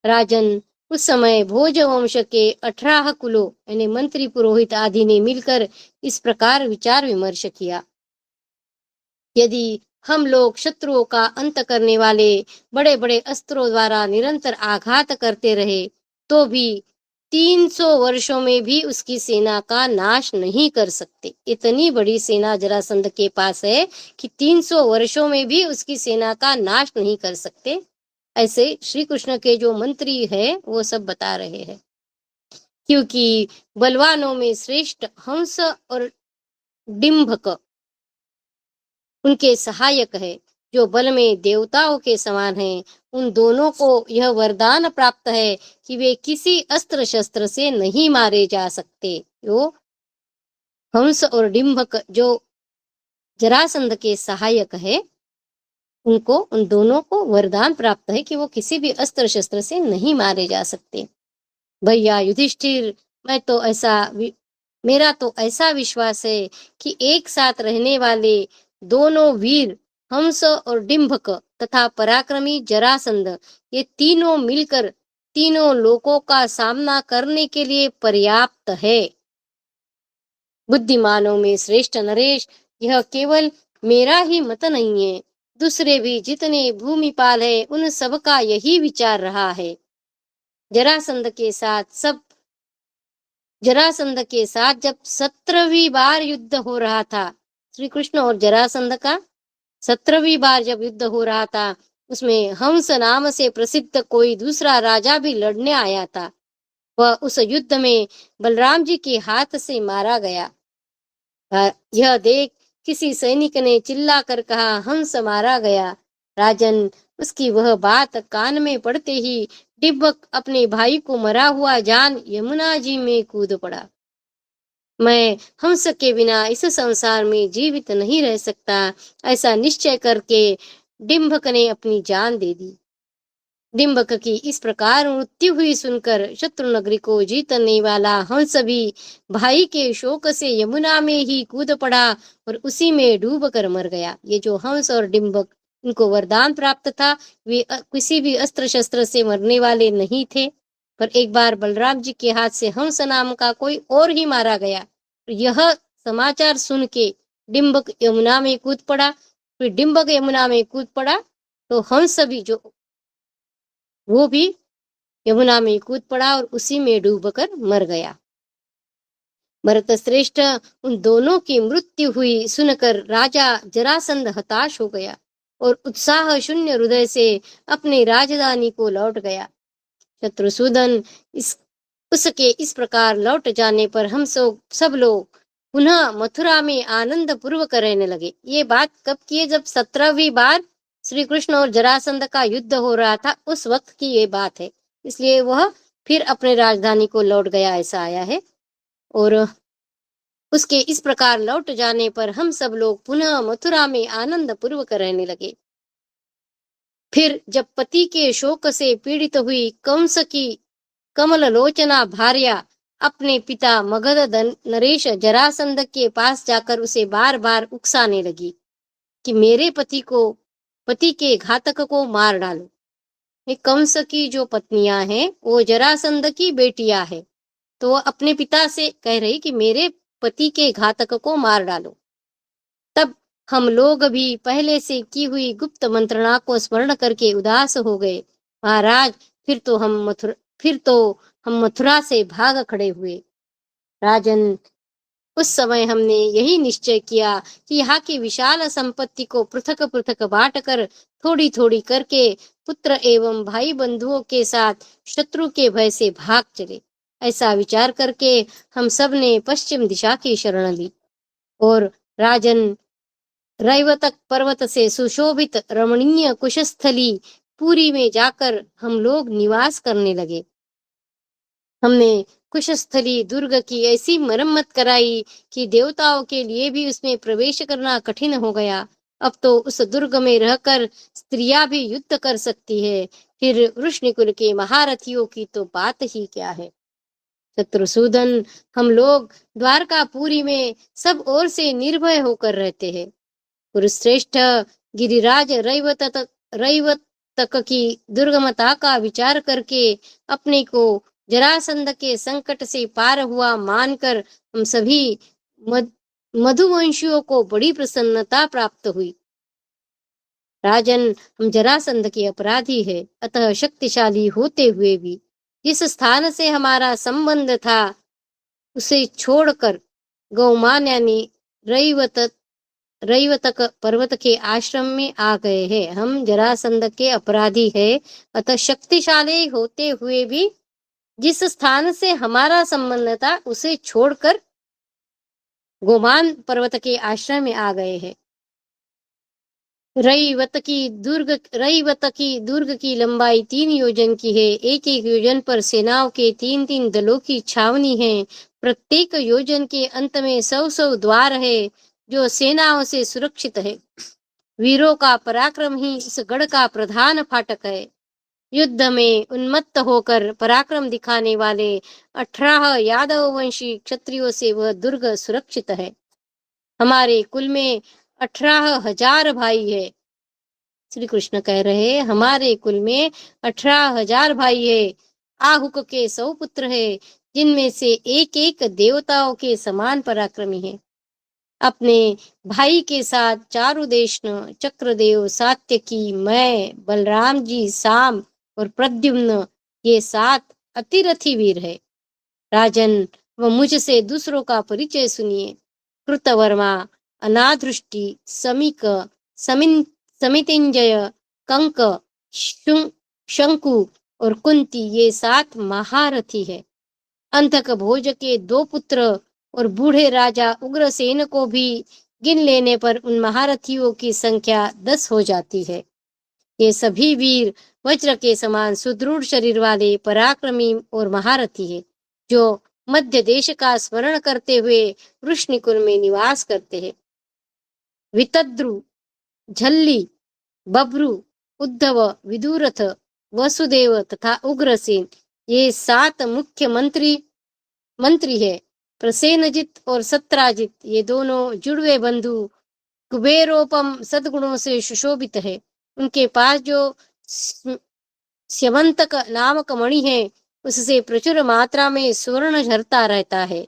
राजन, उस समय भोज वंश के 18 कुलों यानी मंत्री पुरोहित आदि ने मिलकर इस प्रकार विचार विमर्श किया, यदि हम लोग शत्रुओं का अंत करने वाले बड़े बड़े अस्त्रों द्वारा निरंतर आघात करते रहे तो भी 300 वर्षों में भी उसकी सेना का नाश नहीं कर सकते। इतनी बड़ी सेना जरासंध के पास है कि 300 वर्षों में भी उसकी सेना का नाश नहीं कर सकते। ऐसे श्री कृष्ण के जो मंत्री है वो सब बता रहे हैं। क्योंकि बलवानों में श्रेष्ठ हंस और डिंभक उनके सहायक है, जो बल में देवताओं के समान हैं। उन दोनों को यह वरदान प्राप्त है कि वे किसी अस्त्र शस्त्र से नहीं मारे जा सकते। यो हंस और डिंभक जो जरासंध के सहायक है, उन दोनों को वरदान प्राप्त है कि वो किसी भी अस्त्र शस्त्र से नहीं मारे जा सकते। भैया युधिष्ठिर, मेरा तो ऐसा विश्वास है कि एक साथ रहने वाले दोनों वीर हंस और डिंभक तथा पराक्रमी जरासंध, ये तीनों मिलकर तीनों लोकों का सामना करने के लिए पर्याप्त है। बुद्धिमानों में श्रेष्ठ नरेश, यह केवल मेरा ही मत नहीं है, दूसरे भी जितने भूमिपाल है उन सबका यही विचार रहा है। जरासंध के साथ जब 17वीं बार युद्ध हो रहा था, श्री कृष्ण और जरासंध का 17वीं बार जब युद्ध हो रहा था, उसमें हंस नाम से प्रसिद्ध कोई दूसरा राजा भी लड़ने आया था। वह उस युद्ध में बलराम जी के हाथ से मारा गया। यह देख किसी सैनिक ने चिल्ला कर कहा, हंस मारा गया। राजन, उसकी वह बात कान में पड़ते ही डिंभक अपने भाई को मरा हुआ जान यमुना जी में कूद पड़ा। मैं हंस के बिना इस संसार में जीवित नहीं रह सकता, ऐसा निश्चय करके डिंभक ने अपनी जान दे दी। डिंभक की इस प्रकार मृत्यु हुई सुनकर शत्रु नगरी को जीतने वाला हंस भी भाई के शोक से यमुना में ही कूद पड़ा और उसी में डूब कर मर गया। ये जो हंस और डिंभक, इनको वरदान प्राप्त था, वे किसी भी अस्त्र शस्त्र से मरने वाले नहीं थे। पर एक बार बलराम जी के हाथ से हंस नाम का कोई और ही मारा गया। यह समाचार सुन के डिंभक यमुना में कूद पड़ा। फिर डिंभक यमुना में कूद पड़ा तो हंस भी वो भी यमुना में कूद पड़ा और उसी में डूबकर मर गया। भरत श्रेष्ठ, उन दोनों की मृत्यु हुई सुनकर राजा जरासंध हताश हो गया और उत्साह शून्य हृदय से अपनी राजधानी को लौट गया। शत्रुसूदन, उसके इस प्रकार लौट जाने पर हम सब लोग पुनः मथुरा में आनंद पूर्वक रहने लगे। ये बात कब की है? जब 17वीं बार श्री कृष्ण और जरासंध का युद्ध हो रहा था, उस वक्त की ये बात है। इसलिए वह फिर अपने राजधानी को लौट गया, ऐसा आया है। और उसके इस प्रकार लौट जाने पर हम सब लोग पुनः मथुरा में आनंद पूर्वक रहने लगे। फिर जब पति के शोक से पीड़ित हुई कंस की कमल लोचना भार्या अपने पिता मगध नरेश जरासंध के पास जाकर उसे बार बार उकसाने लगी कि मेरे पति के घातक को मार डालो। ये कंस की जो पत्नियां हैं वो जरासंध की बेटियां हैं, तो वो अपने पिता से कह रही कि मेरे पति के घातक को मार डालो। तब हम लोग भी पहले से की हुई गुप्त मंत्रणा को स्मरण करके उदास हो गए। महाराज, फिर तो हम मथुरा से भाग खड़े हुए। राजन, उस समय हमने यही निश्चय किया कि यहाँ की विशाल संपत्ति को पृथक पृथक बांट कर थोड़ी थोड़ी करके पुत्र एवं भाई बंधुओं के साथ शत्रु के भय से भाग चले। ऐसा विचार करके हम सब ने पश्चिम दिशा की शरण ली और राजन, रैवतक पर्वत से सुशोभित रमणीय कुशस्थली पुरी में जाकर हम लोग निवास करने लगे। हमने कुशस्थली दुर्ग की ऐसी मरम्मत कराई कि देवताओं के लिए भी उसमें प्रवेश करना कठिन हो गया। अब तो उस दुर्ग में रहकर स्त्रियां भी युद्ध कर सकती है। फिर वृष्णिकुल के महारथियों की तो बात ही क्या है। शत्रुसूदन, हम लोग द्वारकापुरी में सब ओर से निर्भय होकर रहते हैं। कुरुश्रेष्ठ, गिरिराज रैवतक की दुर्गमता का विचार करके अपने को जरासंध के संकट से पार हुआ मानकर हम सभी मधुवंशियों को बड़ी प्रसन्नता प्राप्त हुई। राजन, हम जरासंध के अपराधी है, अतः शक्तिशाली होते हुए भी जिस स्थान से हमारा संबंध था उसे छोड़कर गौमान्या ने रैवत रैवतक पर्वत के आश्रम में आ गए हैं। हम जरासंध के अपराधी हैं, अतः शक्तिशाली होते हुए भी जिस स्थान से हमारा संबंध था उसे छोड़कर गोमान पर्वत के आश्रम में आ गए हैं। रैवत की दुर्ग की लंबाई 3 योजन की है। एक एक योजन पर सेनाओं के 3-3 दलों की छावनी है। प्रत्येक योजन के अंत में 100-100 द्वार है जो सेनाओं से सुरक्षित है। वीरों का पराक्रम ही इस गढ़ का प्रधान फाटक है। युद्ध में उन्मत्त होकर पराक्रम दिखाने वाले 18 यादव वंशी क्षत्रियों से वह दुर्ग सुरक्षित है। हमारे कुल में 18,000 भाई है। श्री कृष्ण कह रहे हमारे कुल में 18,000 भाई है। आहुक के 100 पुत्र है, जिनमें से एक एक देवताओं के समान पराक्रमी है। अपने भाई के साथ चारुदेशन, चक्रदेव, सात्यकी, मैं, बलराम जी, साम और प्रद्युम्न, ये 7 अतिरथी वीर है। राजन, वह मुझसे दूसरों का परिचय सुनिए। कृतवर्मा, अनाधृष्टि, समीक, समितिंजय, कंक, शंकु और कुंती, ये 7 महारथी है। अंधक भोज के 2 पुत्र और बूढ़े राजा उग्रसेन को भी गिन लेने पर उन महारथियों की संख्या 10 हो जाती है। ये सभी वीर वज्र के समान सुदृढ़ शरीर वाले पराक्रमी और महारथी है, जो मध्य देश का स्मरण करते हुए वृष्णिकुल में निवास करते हैं। वितद्रु, झल्ली, बब्रु, उद्धव, विदुरथ, वसुदेव तथा उग्रसेन, ये 7 मुख्य मंत्री है। प्रसेनजित और सत्राजित, ये दोनों जुड़वे बंधु कुबेरोपम सद्गुणों से सुशोभित है। उनके पास जो स्यवंतक नामक मणि है उससे प्रचुर मात्रा में स्वर्ण झरता रहता है।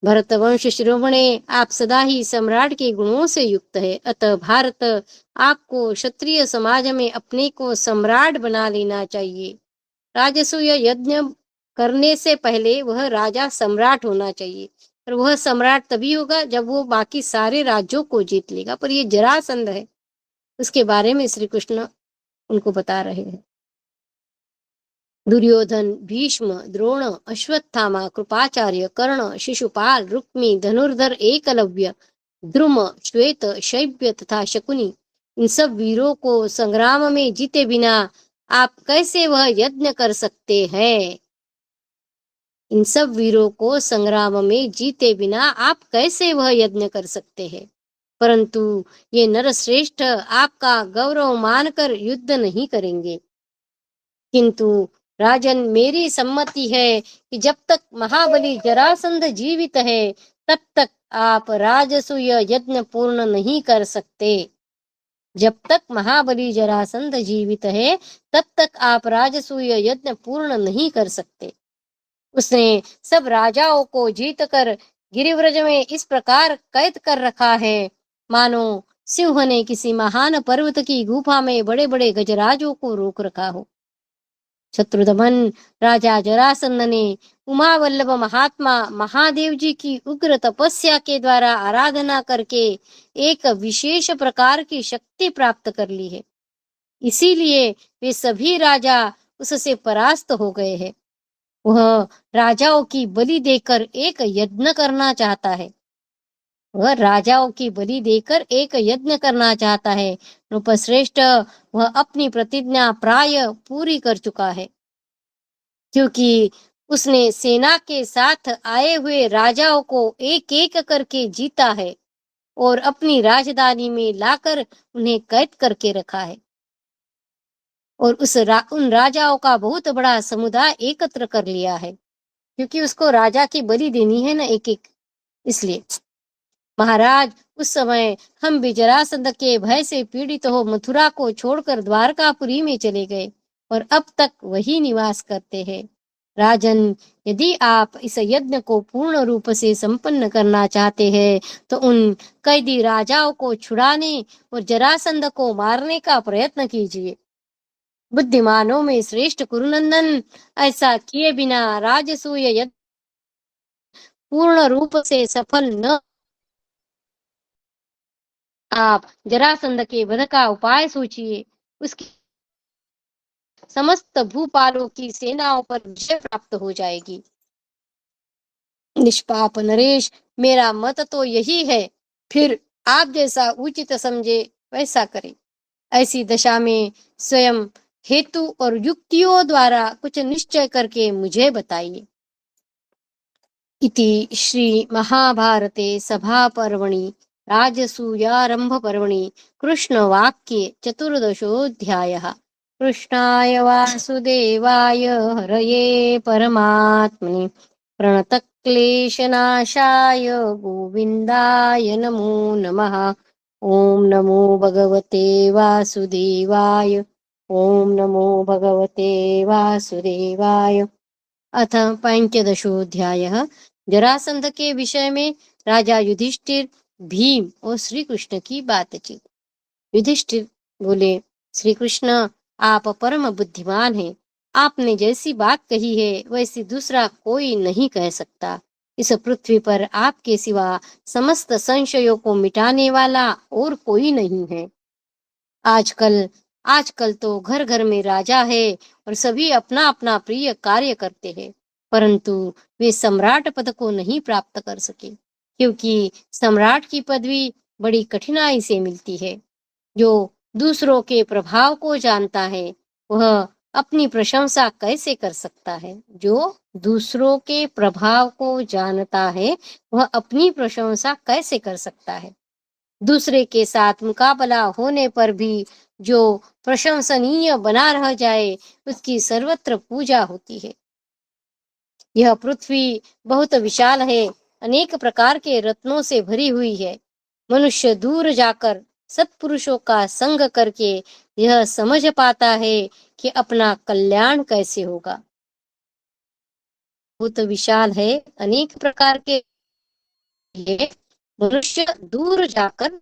भरतवंश शिरोमणे, आप सदा ही सम्राट के गुणों से युक्त है, अतः भारत आपको क्षत्रिय समाज में अपने को सम्राट बना लेना चाहिए। राजसूय यज्ञ करने से पहले वह राजा सम्राट होना चाहिए, और वह सम्राट तभी होगा जब वो बाकी सारे राज्यों को जीत लेगा। पर ये जरासंध है, उसके बारे में श्री कृष्ण उनको बता रहे हैं। दुर्योधन, भीष्म, द्रोण, अश्वत्थामा, कृपाचार्य, कर्ण, शिशुपाल, रुक्मी, धनुर्धर, एकलव्य, द्रुम, श्वेत, शैब्य तथा शकुनी, इन सब वीरों को संग्राम में जीते बिना आप कैसे वह यज्ञ कर सकते हैं? इन सब वीरों को संग्राम में जीते बिना आप कैसे वह यज्ञ कर सकते हैं? परंतु ये नरश्रेष्ठ आपका गौरव मानकर युद्ध नहीं करेंगे। किंतु राजन, मेरी सम्मति है कि जब तक महाबली जरासंध जीवित है तब तक आप राजसूय यज्ञ पूर्ण नहीं कर सकते। जब तक महाबली जरासंध जीवित है तब तक आप राजसूय यज्ञ पूर्ण नहीं कर सकते। उसने सब राजाओं को जीतकर गिरिव्रज में इस प्रकार कैद कर रखा है मानो सिंह ने किसी महान पर्वत की गुफा में बड़े बड़े गजराजों को रोक रखा हो। शत्रुदमन राजा जरासंध ने उमावल्लभ महात्मा महादेव जी की उग्र तपस्या के द्वारा आराधना करके एक विशेष प्रकार की शक्ति प्राप्त कर ली है। इसीलिए वे सभी राजा उससे परास्त हो गए हैं। वह राजाओं की बलि देकर एक यज्ञ करना चाहता है। वह राजाओं की बलि देकर एक यज्ञ करना चाहता है। नृपश्रेष्ठ वह अपनी प्रतिज्ञा प्राय पूरी कर चुका है, क्योंकि उसने सेना के साथ आए हुए राजाओं को एक एक करके जीता है और अपनी राजधानी में लाकर उन्हें कैद करके रखा है और उन राजाओं का बहुत बड़ा समुदाय एकत्र कर लिया है, क्योंकि उसको राजा की बलि देनी है ना एक एक। इसलिए महाराज, उस समय हम भी जरासंध के भय से पीड़ित हो मथुरा को छोड़कर द्वारकापुरी में चले गए और अब तक वही निवास करते हैं। राजन, यदि आप इस यज्ञ को पूर्ण रूप से संपन्न करना चाहते हैं तो उन कैदी राजाओं को छुड़ाने और जरासंध को मारने का प्रयत्न कीजिए। बुद्धिमानों में श्रेष्ठ कुरुनंदन, ऐसा किए बिना राजसूय यज्ञ पूर्ण रूप से सफल न। आप जरासंध के वध का उपाय सोचिए। उसकी समस्त भूपालों की सेनाओं पर विजय प्राप्त हो जाएगी। निष्पाप नरेश, मेरा मत तो यही है, फिर आप जैसा उचित समझे वैसा करें। ऐसी दशा में स्वयं हेतु और युक्तियों द्वारा कुछ निश्चय करके मुझे बताइए। इति श्री महाभारते सभापर्वणि राजसूयारंभपर्वणि कृष्णवाक्ये चतुर्दशोऽध्यायः। कृष्णाय वासुदेवाय हरये परमात्मने प्रणतक्लेशनाशाय गोविन्दाय नमो नमः। ॐ नमो भगवते वासुदेवाय। ॐ नमो भगवते वासुदेवाय। अथ पंचदशोऽध्यायः। जरासंध के विषय में राजा युधिष्ठिर, भीम और श्री कृष्ण की बातचीत। युधिष्ठिर बोले, श्री कृष्ण, आप परम बुद्धिमान हैं। आपने जैसी बात कही है वैसी दूसरा कोई नहीं कह सकता। इस पृथ्वी पर आपके सिवा समस्त संशयों को मिटाने वाला और कोई नहीं है। आजकल आजकल तो घर घर में राजा है और सभी अपना अपना प्रिय कार्य करते हैं, परंतु वे सम्राट पद को नहीं प्राप्त कर सके, क्योंकि सम्राट की पदवी बड़ी कठिनाई से मिलती है। जो दूसरों के प्रभाव को जानता है वह अपनी प्रशंसा कैसे कर सकता है? जो दूसरों के प्रभाव को जानता है वह अपनी प्रशंसा कैसे कर सकता है? दूसरे के साथ मुकाबला होने पर भी जो प्रशंसनीय बना रह जाए उसकी सर्वत्र पूजा होती है। यह पृथ्वी बहुत विशाल है, अनेक प्रकार के रत्नों से भरी हुई है। मनुष्य दूर जाकर सत्पुरुषों का संग करके यह समझ पाता है कि अपना कल्याण कैसे होगा। बहुत विशाल है, अनेक प्रकार के मनुष्य दूर जाकर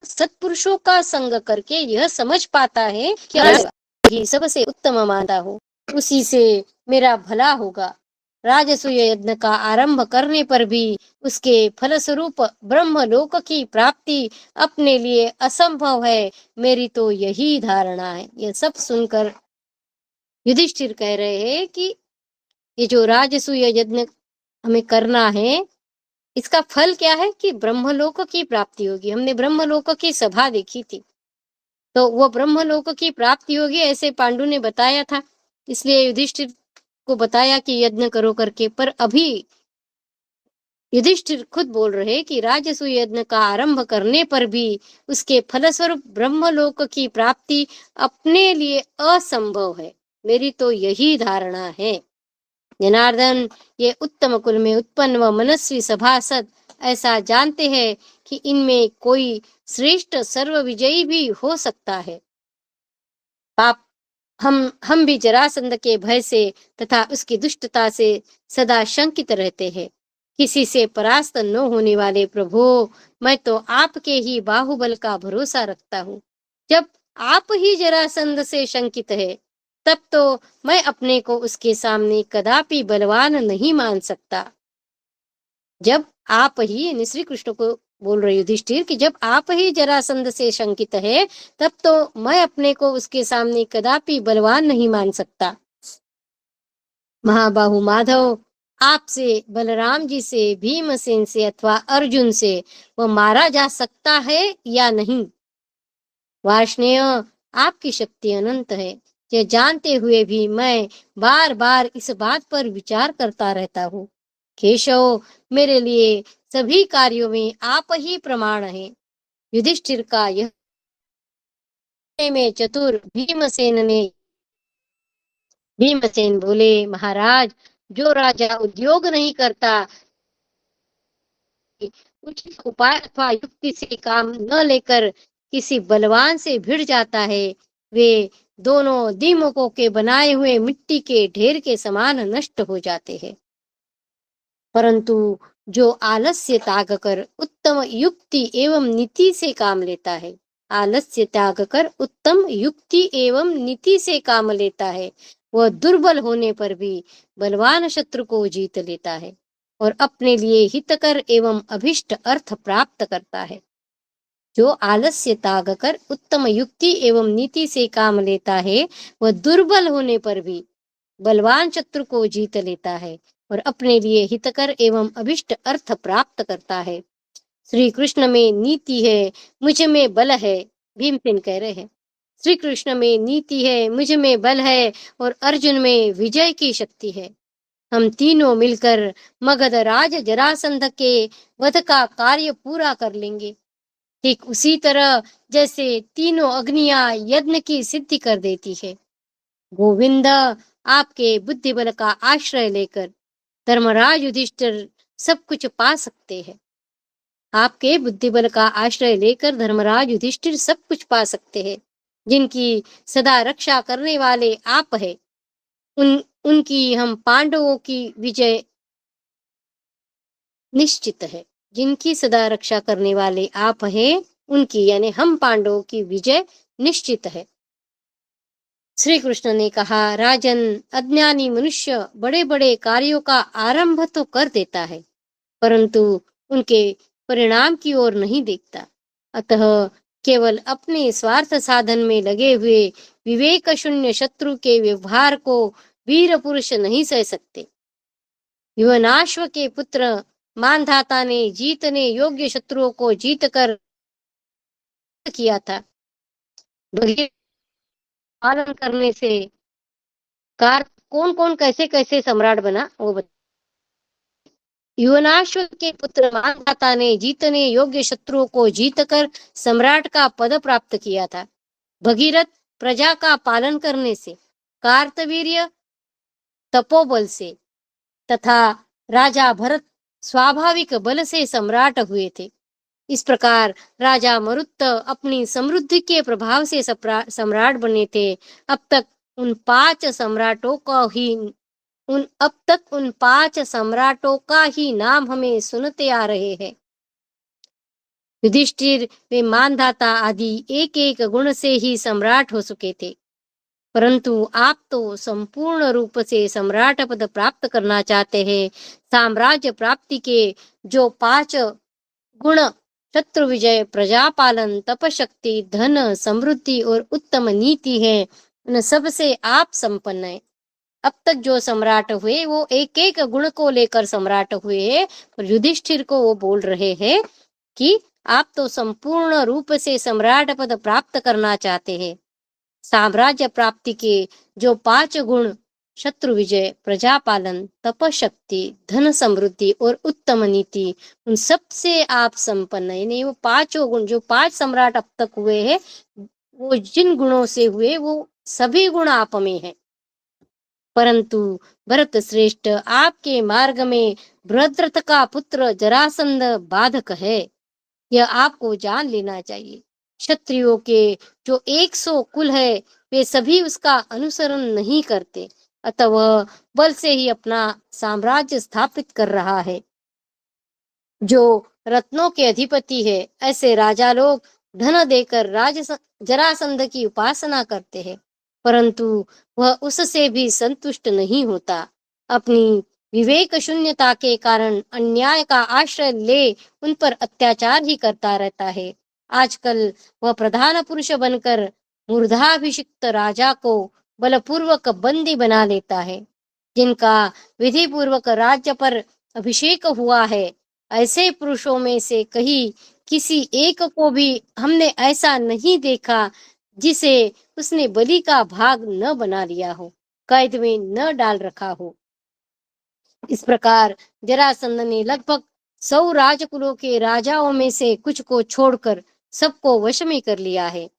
सत्पुरुषों का संग करके यह समझ पाता है कि ही सबसे उत्तम मानता हो, उसी से मेरा भला होगा। राजसूय यज्ञ का आरंभ करने पर भी उसके फलस्वरूप ब्रह्मलोक की प्राप्ति अपने लिए असंभव है, मेरी तो यही धारणा है। यह सब सुनकर युधिष्ठिर कह रहे हैं कि ये जो राजसूय यज्ञ हमें करना है, इसका फल क्या है कि ब्रह्मलोक की प्राप्ति होगी। हमने ब्रह्मलोक की सभा देखी थी, तो वो ब्रह्मलोक की प्राप्ति होगी ऐसे पांडु ने बताया था, इसलिए युधिष्ठिर को बताया कि यज्ञ करो करके। पर अभी युधिष्ठिर खुद बोल रहे कि राजसूय यज्ञ का आरंभ करने पर भी उसके फलस्वरूप ब्रह्मलोक की प्राप्ति अपने लिए असंभव है, मेरी तो यही धारणा है। जनार्दन, ये उत्तम कुल में उत्पन्न व मनस्वी सभासद ऐसा जानते हैं कि इनमें कोई श्रेष्ठ सर्व विजयी भी हो सकता है। पाप हम भी जरासंध के भय से तथा उसकी दुष्टता से सदा शंकित रहते हैं। किसी से परास्त न होने वाले प्रभु, मैं तो आपके ही बाहुबल का भरोसा रखता हूँ। जब आप ही जरासंध से शंकित है, तब तो मैं अपने को उसके सामने कदापि बलवान नहीं मान सकता। जब आप ही, यानी श्री कृष्ण को बोल रहे युधिष्ठिर, कि जब आप ही जरासंध से शंकित है, तब तो मैं अपने को उसके सामने कदापि बलवान नहीं मान सकता। महाबाहु माधव, आपसे, बलराम जी से, भीमसेन से अथवा अर्जुन से वो मारा जा सकता है या नहीं? वार्ष्णेय, आपकी शक्ति अनंत है। ये जानते हुए भी मैं बार बार इस बात पर विचार करता रहता हूँ। केशव, मेरे लिए सभी कार्यों में आप ही प्रमाण हैं। युधिष्ठिर का यह में चतुर भीमसेन बोले, महाराज, जो राजा उद्योग नहीं करता, उचित उपाय अथवा युक्ति से काम न लेकर किसी बलवान से भिड़ जाता है, वे दोनों दीमकों के बनाए हुए मिट्टी के ढेर के समान नष्ट हो जाते हैं। परंतु जो आलस्य त्याग कर उत्तम युक्ति एवं नीति से काम लेता है, आलस्य त्याग कर उत्तम युक्ति एवं नीति से काम लेता है, वह दुर्बल होने पर भी बलवान शत्रु को जीत लेता है और अपने लिए हितकर एवं अभिष्ट अर्थ प्राप्त करता है। जो आलस्य त्याग कर उत्तम युक्ति एवं नीति से काम लेता है, वह दुर्बल होने पर भी बलवान शत्रु को जीत लेता है और अपने लिए हितकर एवं अभिष्ट अर्थ प्राप्त करता है। श्री कृष्ण में नीति है, मुझ में बल है, भीमसेन कह रहे हैं। श्री कृष्ण में नीति है, मुझ में बल है और अर्जुन में विजय की शक्ति है। हम तीनों मिलकर मगध राज जरासंध के वध का कार्य पूरा कर लेंगे, ठीक उसी तरह जैसे तीनों अग्नियां यज्ञ की सिद्धि कर देती है। गोविंद, आपके बुद्धि बल का आश्रय लेकर धर्मराज युधिष्ठिर सब कुछ पा सकते हैं। आपके बुद्धि बल का आश्रय लेकर धर्मराज युधिष्ठिर सब कुछ पा सकते हैं। जिनकी सदा रक्षा करने वाले आप हैं, उनकी हम पांडवों की विजय निश्चित है। जिनकी सदा रक्षा करने वाले आप हैं, उनकी यानी हम पांडवों की विजय निश्चित है। श्री कृष्ण ने कहा, राजन, अज्ञानी मनुष्य बड़े बड़े कार्यों का आरंभ तो कर देता है, परंतु उनके परिणाम की ओर नहीं देखता। अतः केवल अपने स्वार्थ साधन में लगे हुए विवेक शून्य शत्रु के व्यवहार को वीर पुरुष नहीं सह सकते। युवनाश्व के पुत्र मानधाता ने जीतने योग्य शत्रुओं को जीत कर किया था। पालन करने से कार कौन कौन कैसे कैसे सम्राट बना, वो बता। युवनाश्व के पुत्र मानधाता ने जीतने योग्य शत्रुओं को जीतकर सम्राट का पद प्राप्त किया था। भगीरथ प्रजा का पालन करने से, कार्तवीर्य तपोबल से तथा राजा भरत स्वाभाविक बल से सम्राट हुए थे। इस प्रकार राजा मरुत अपनी समृद्धि के प्रभाव से सम्राट बने थे। अब तक उन पांच सम्राटों का ही नाम हमें सुनते आ रहे हैं। युधिष्ठिर वे मानधाता आदि एक एक गुण से ही सम्राट हो चुके थे, परंतु आप तो संपूर्ण रूप से सम्राट पद प्राप्त करना चाहते हैं। साम्राज्य प्राप्ति के जो 5 गुण, शत्रु विजय, प्रजापालन, तपशक्ति, धन, समृद्धि और उत्तम नीति है, उन सब से आप संपन्न हैं। अब तक जो सम्राट हुए वो एक एक गुण को लेकर सम्राट हुए, और युधिष्ठिर को वो बोल रहे हैं कि आप तो संपूर्ण रूप से सम्राट पद प्राप्त करना चाहते हैं। साम्राज्य प्राप्ति के जो 5 गुण, शत्रु विजय, प्रजापालन, तपशक्ति, धन समृद्धि और उत्तम नीति, उन सब से आप संपन्न है। नहीं, वो 5 गुण जो 5 सम्राट अब तक हुए हैं, वो जिन गुणों से हुए वो सभी गुण आप में है। परंतु भरत श्रेष्ठ, आपके मार्ग में भद्रथ का पुत्र जरासंध बाधक है, यह आपको जान लेना चाहिए। क्षत्रियों के जो 100 कुल है वे सभी उसका अनुसरण नहीं करते, अतः वह बल से ही अपना साम्राज्य स्थापित कर रहा है। जो रत्नों के अधिपति है, ऐसे राजा लोग धन देकर जरासंध की उपासना करते हैं, परंतु वह उससे भी संतुष्ट नहीं होता। अपनी विवेक शून्यता के कारण अन्याय का आश्रय ले उन पर अत्याचार ही करता रहता है। आजकल वह प्रधान पुरुष बनकर मूर्धाभिषिक्त राजा को बलपूर्वक बंदी बना लेता है। जिनका विधि पूर्वक राज्य पर अभिषेक हुआ है, ऐसे पुरुषों में से कहीं किसी एक को भी हमने ऐसा नहीं देखा जिसे उसने बलि का भाग न बना लिया हो, कैद में न डाल रखा हो। इस प्रकार जरासंध ने लगभग 100 राजकुलों के राजाओं में से कुछ को छोड़कर सबको वश में कर लिया है।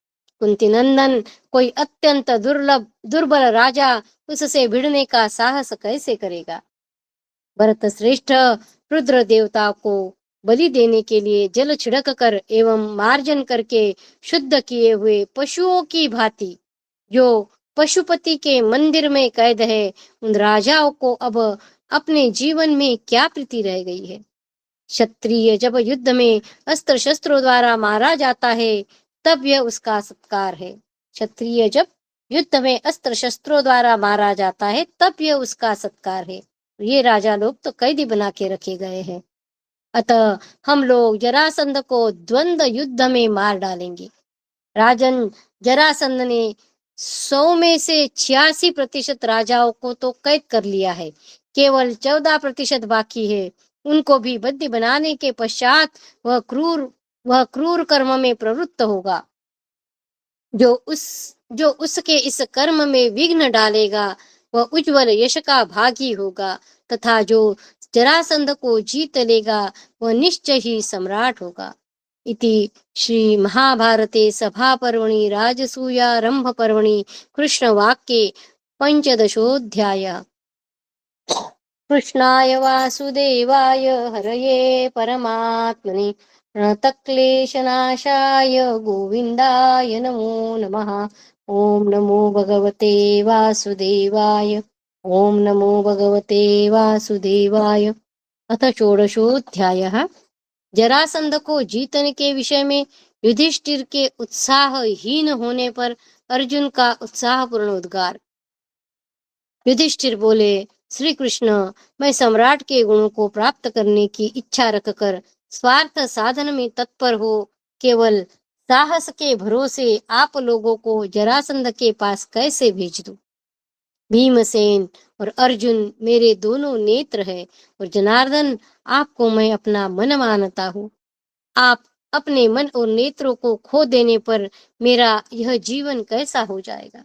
कुंती नंदन, कोई अत्यंत दुर्बल राजा उससे भिड़ने का साहस कैसे करेगा? भरत श्रेष्ठ, रुद्र देवता को बलि देने के लिए जल छिड़क कर एवं मार्जन करके शुद्ध किए हुए पशुओं की भांति जो पशुपति के मंदिर में कैद है, उन राजाओं को अब अपने जीवन में क्या प्रीति रह गई है? क्षत्रिय जब युद्ध में अस्त्र शस्त्रों द्वारा मारा जाता है, तब यह उसका सत्कार है। क्षत्रिय जब युद्ध में अस्त्र शस्त्रों द्वारा मारा जाता है, तब यह उसका सत्कार है। ये राजा लोग तो कैदी बना के रखे गए हैं। अतः हम लोग जरासंध को द्वंद्व युद्ध में मार डालेंगे। राजन, जरासंध ने 100 में से 86% राजाओं को तो कैद कर लिया है, केवल 14% बाकी है। उनको भी बंदी बनाने के पश्चात वह क्रूर कर्म में प्रवृत्त होगा। जो उसके इस कर्म में विघ्न डालेगा वह उज्जवल यश का भागी होगा, तथा जो जरासंध को जीत लेगा वह निश्चय ही सम्राट होगा। इति श्री महाभारते सभापर्वणि राजसूयारंभ पर्वणि कृष्णवाक्ये 15 कृष्णाय वासुदेवाय हरये परमात्मने प्रणतक्लेशनाशाय गोविन्दाय नमो नमः। ओम नमो भगवते वासुदेवाय। ओम नमो भगवते वासुदेवाय। अथ षोडशोऽध्यायः। जरासंध को जीतने के विषय में युधिष्ठिर के उत्साहहीन होने पर अर्जुन का उत्साहपूर्ण उद्गार। युधिष्ठिर बोले, श्री कृष्ण, मैं सम्राट के गुणों को प्राप्त करने की इच्छा रखकर स्वार्थ साधन में तत्पर हो केवल साहस के भरोसे आप लोगों को जरासंध के पास कैसे भेज दूं? भीमसेन और अर्जुन मेरे दोनों नेत्र है, और जनार्दन आपको मैं अपना मन मानता हूँ। आप अपने मन और नेत्रों को खो देने पर मेरा यह जीवन कैसा हो जाएगा?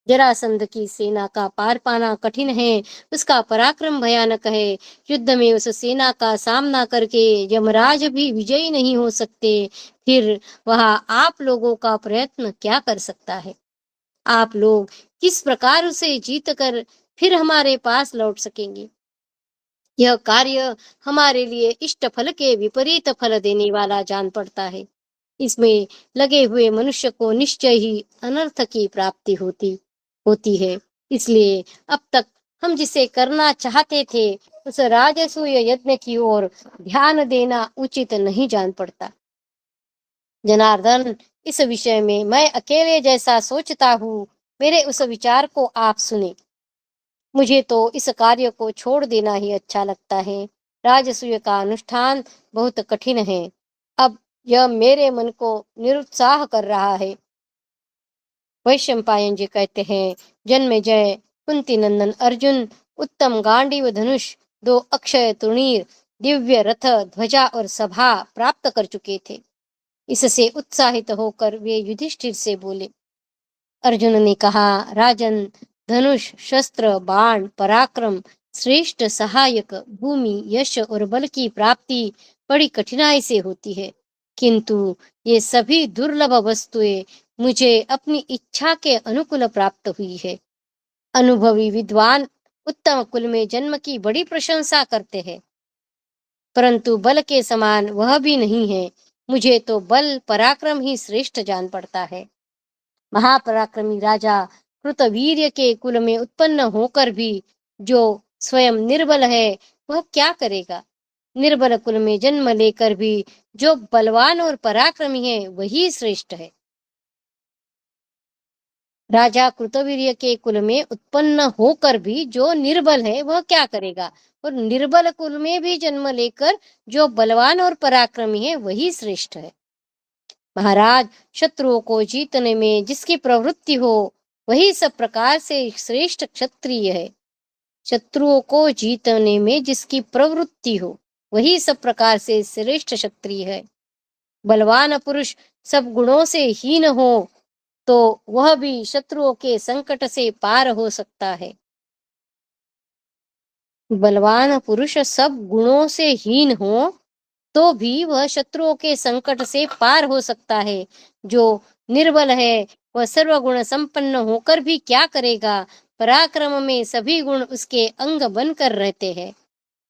जरासंध की सेना का पार पाना कठिन है, उसका पराक्रम भयानक है। युद्ध में उस सेना का सामना करके यमराज भी विजयी नहीं हो सकते, फिर वह आप लोगों का प्रयत्न क्या कर सकता है? आप लोग किस प्रकार उसे जीत कर फिर हमारे पास लौट सकेंगे? यह कार्य हमारे लिए इष्ट फल के विपरीत फल देने वाला जान पड़ता है। इसमें लगे हुए मनुष्य को निश्चय ही अनर्थ की प्राप्ति होती है। इसलिए अब तक हम जिसे करना चाहते थे उस राजसूय यज्ञ की ओर ध्यान देना उचित नहीं जान पड़ता। जनार्दन, इस विषय में मैं अकेले जैसा सोचता हूँ मेरे उस विचार को आप सुने। मुझे तो इस कार्य को छोड़ देना ही अच्छा लगता है। राजसूय का अनुष्ठान बहुत कठिन है। अब यह मेरे मन को निरुत्साह कर रहा है। वैशंपायन जी कहते हैं, जन्मेजय, कुंती नंदन अर्जुन उत्तम गांडीव धनुष, दो अक्षय तुणीर, दिव्य रथ, ध्वजा और सभा प्राप्त कर चुके थे। इससे उत्साहित होकर वे युधिष्ठिर से बोले। अर्जुन ने कहा, राजन, धनुष, शस्त्र, बाण, पराक्रम, श्रेष्ठ सहायक, भूमि, यश और बल की प्राप्ति बड़ी कठिनाई से होती है, किंतु ये सभी दुर्लभ वस्तुएं मुझे अपनी इच्छा के अनुकूल प्राप्त हुई है। अनुभवी विद्वान उत्तम कुल में जन्म की बड़ी प्रशंसा करते हैं, परंतु बल के समान वह भी नहीं है। मुझे तो बल पराक्रम ही श्रेष्ठ जान पड़ता है। महापराक्रमी राजा कृतवीर्य के कुल में उत्पन्न होकर भी जो स्वयं निर्बल है, वह क्या करेगा? निर्बल कुल में जन्म लेकर भी जो बलवान और पराक्रमी है, वही श्रेष्ठ है। राजा कृतवीर्य के कुल में उत्पन्न होकर भी जो निर्बल है, वह क्या करेगा? और निर्बल कुल में भी जन्म लेकर जो बलवान और पराक्रमी है, वही श्रेष्ठ है। महाराज, शत्रुओं को जीतने में जिसकी प्रवृत्ति हो, वही सब प्रकार से श्रेष्ठ क्षत्रिय है। शत्रुओं को जीतने में जिसकी प्रवृत्ति हो, वही सब प्रकार से श्रेष्ठ क्षत्रिय है। बलवान पुरुष सब गुणों से हीन हो, तो वह भी शत्रुओं के संकट से पार हो सकता है। बलवान पुरुष सब गुणों से हीन हो, तो भी वह शत्रुओं के संकट से पार हो सकता है। जो निर्बल है, वह सर्वगुण संपन्न होकर भी क्या करेगा? पराक्रम में सभी गुण उसके अंग बनकर रहते हैं।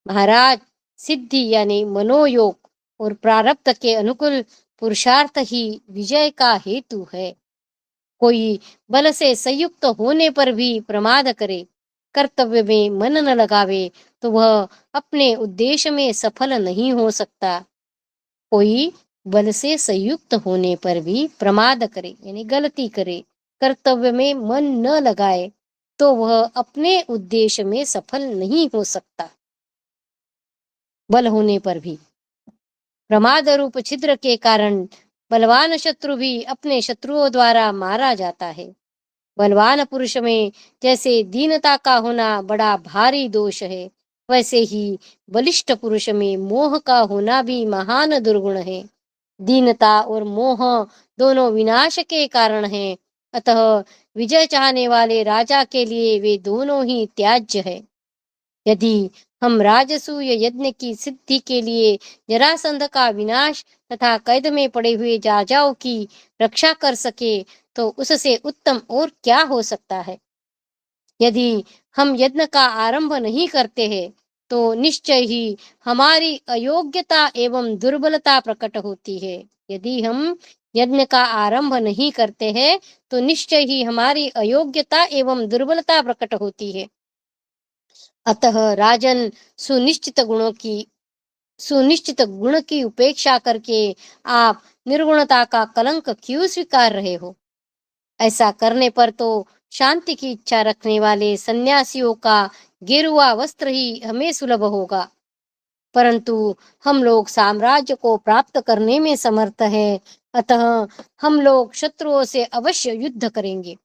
महाराज, सिद्धि यानी मनोयोग और प्रारब्ध के अनुकूल पुरुषार्थ ही विजय का हेतु है। कोई बल से संयुक्त होने पर भी प्रमाद करे, कर्तव्य में मन न लगावे, तो वह अपने उद्देश्य में सफल नहीं हो सकता। कोई बल से संयुक्त होने पर भी प्रमाद करे यानी गलती करे, कर्तव्य में मन न लगाए, तो वह अपने उद्देश्य में सफल नहीं हो सकता। बल होने पर भी प्रमाद रूप छिद्र के कारण बलवान शत्रु भी अपने शत्रुओं द्वारा मारा जाता है। बलवान पुरुष में जैसे दीनता का होना बड़ा भारी दोष है, वैसे ही बलिष्ठ पुरुष में मोह का होना भी महान दुर्गुण है। दीनता और मोह दोनों विनाश के कारण हैं, अतः विजय चाहने वाले राजा के लिए वे दोनों ही त्याज्य है। यदि हम राजसूय यज्ञ की सिद्धि के लिए जरासंध का विनाश तथा कैद में पड़े हुए राजाओं की रक्षा कर सके, तो उससे उत्तम और क्या हो सकता है। यदि हम यज्ञ का आरंभ नहीं करते हैं, तो निश्चय ही हमारी अयोग्यता एवं दुर्बलता प्रकट होती है। यदि हम यज्ञ का आरंभ नहीं करते हैं, तो निश्चय ही हमारी अयोग्यता एवं दुर्बलता प्रकट होती है। अतः राजन, सुनिश्चित गुण की उपेक्षा करके आप निर्गुणता का कलंक क्यों स्वीकार रहे हो? ऐसा करने पर तो शांति की इच्छा रखने वाले सन्यासियों का गेरुआ वस्त्र ही हमें सुलभ होगा, परंतु हम लोग साम्राज्य को प्राप्त करने में समर्थ हैं, अतः हम लोग शत्रुओं से अवश्य युद्ध करेंगे।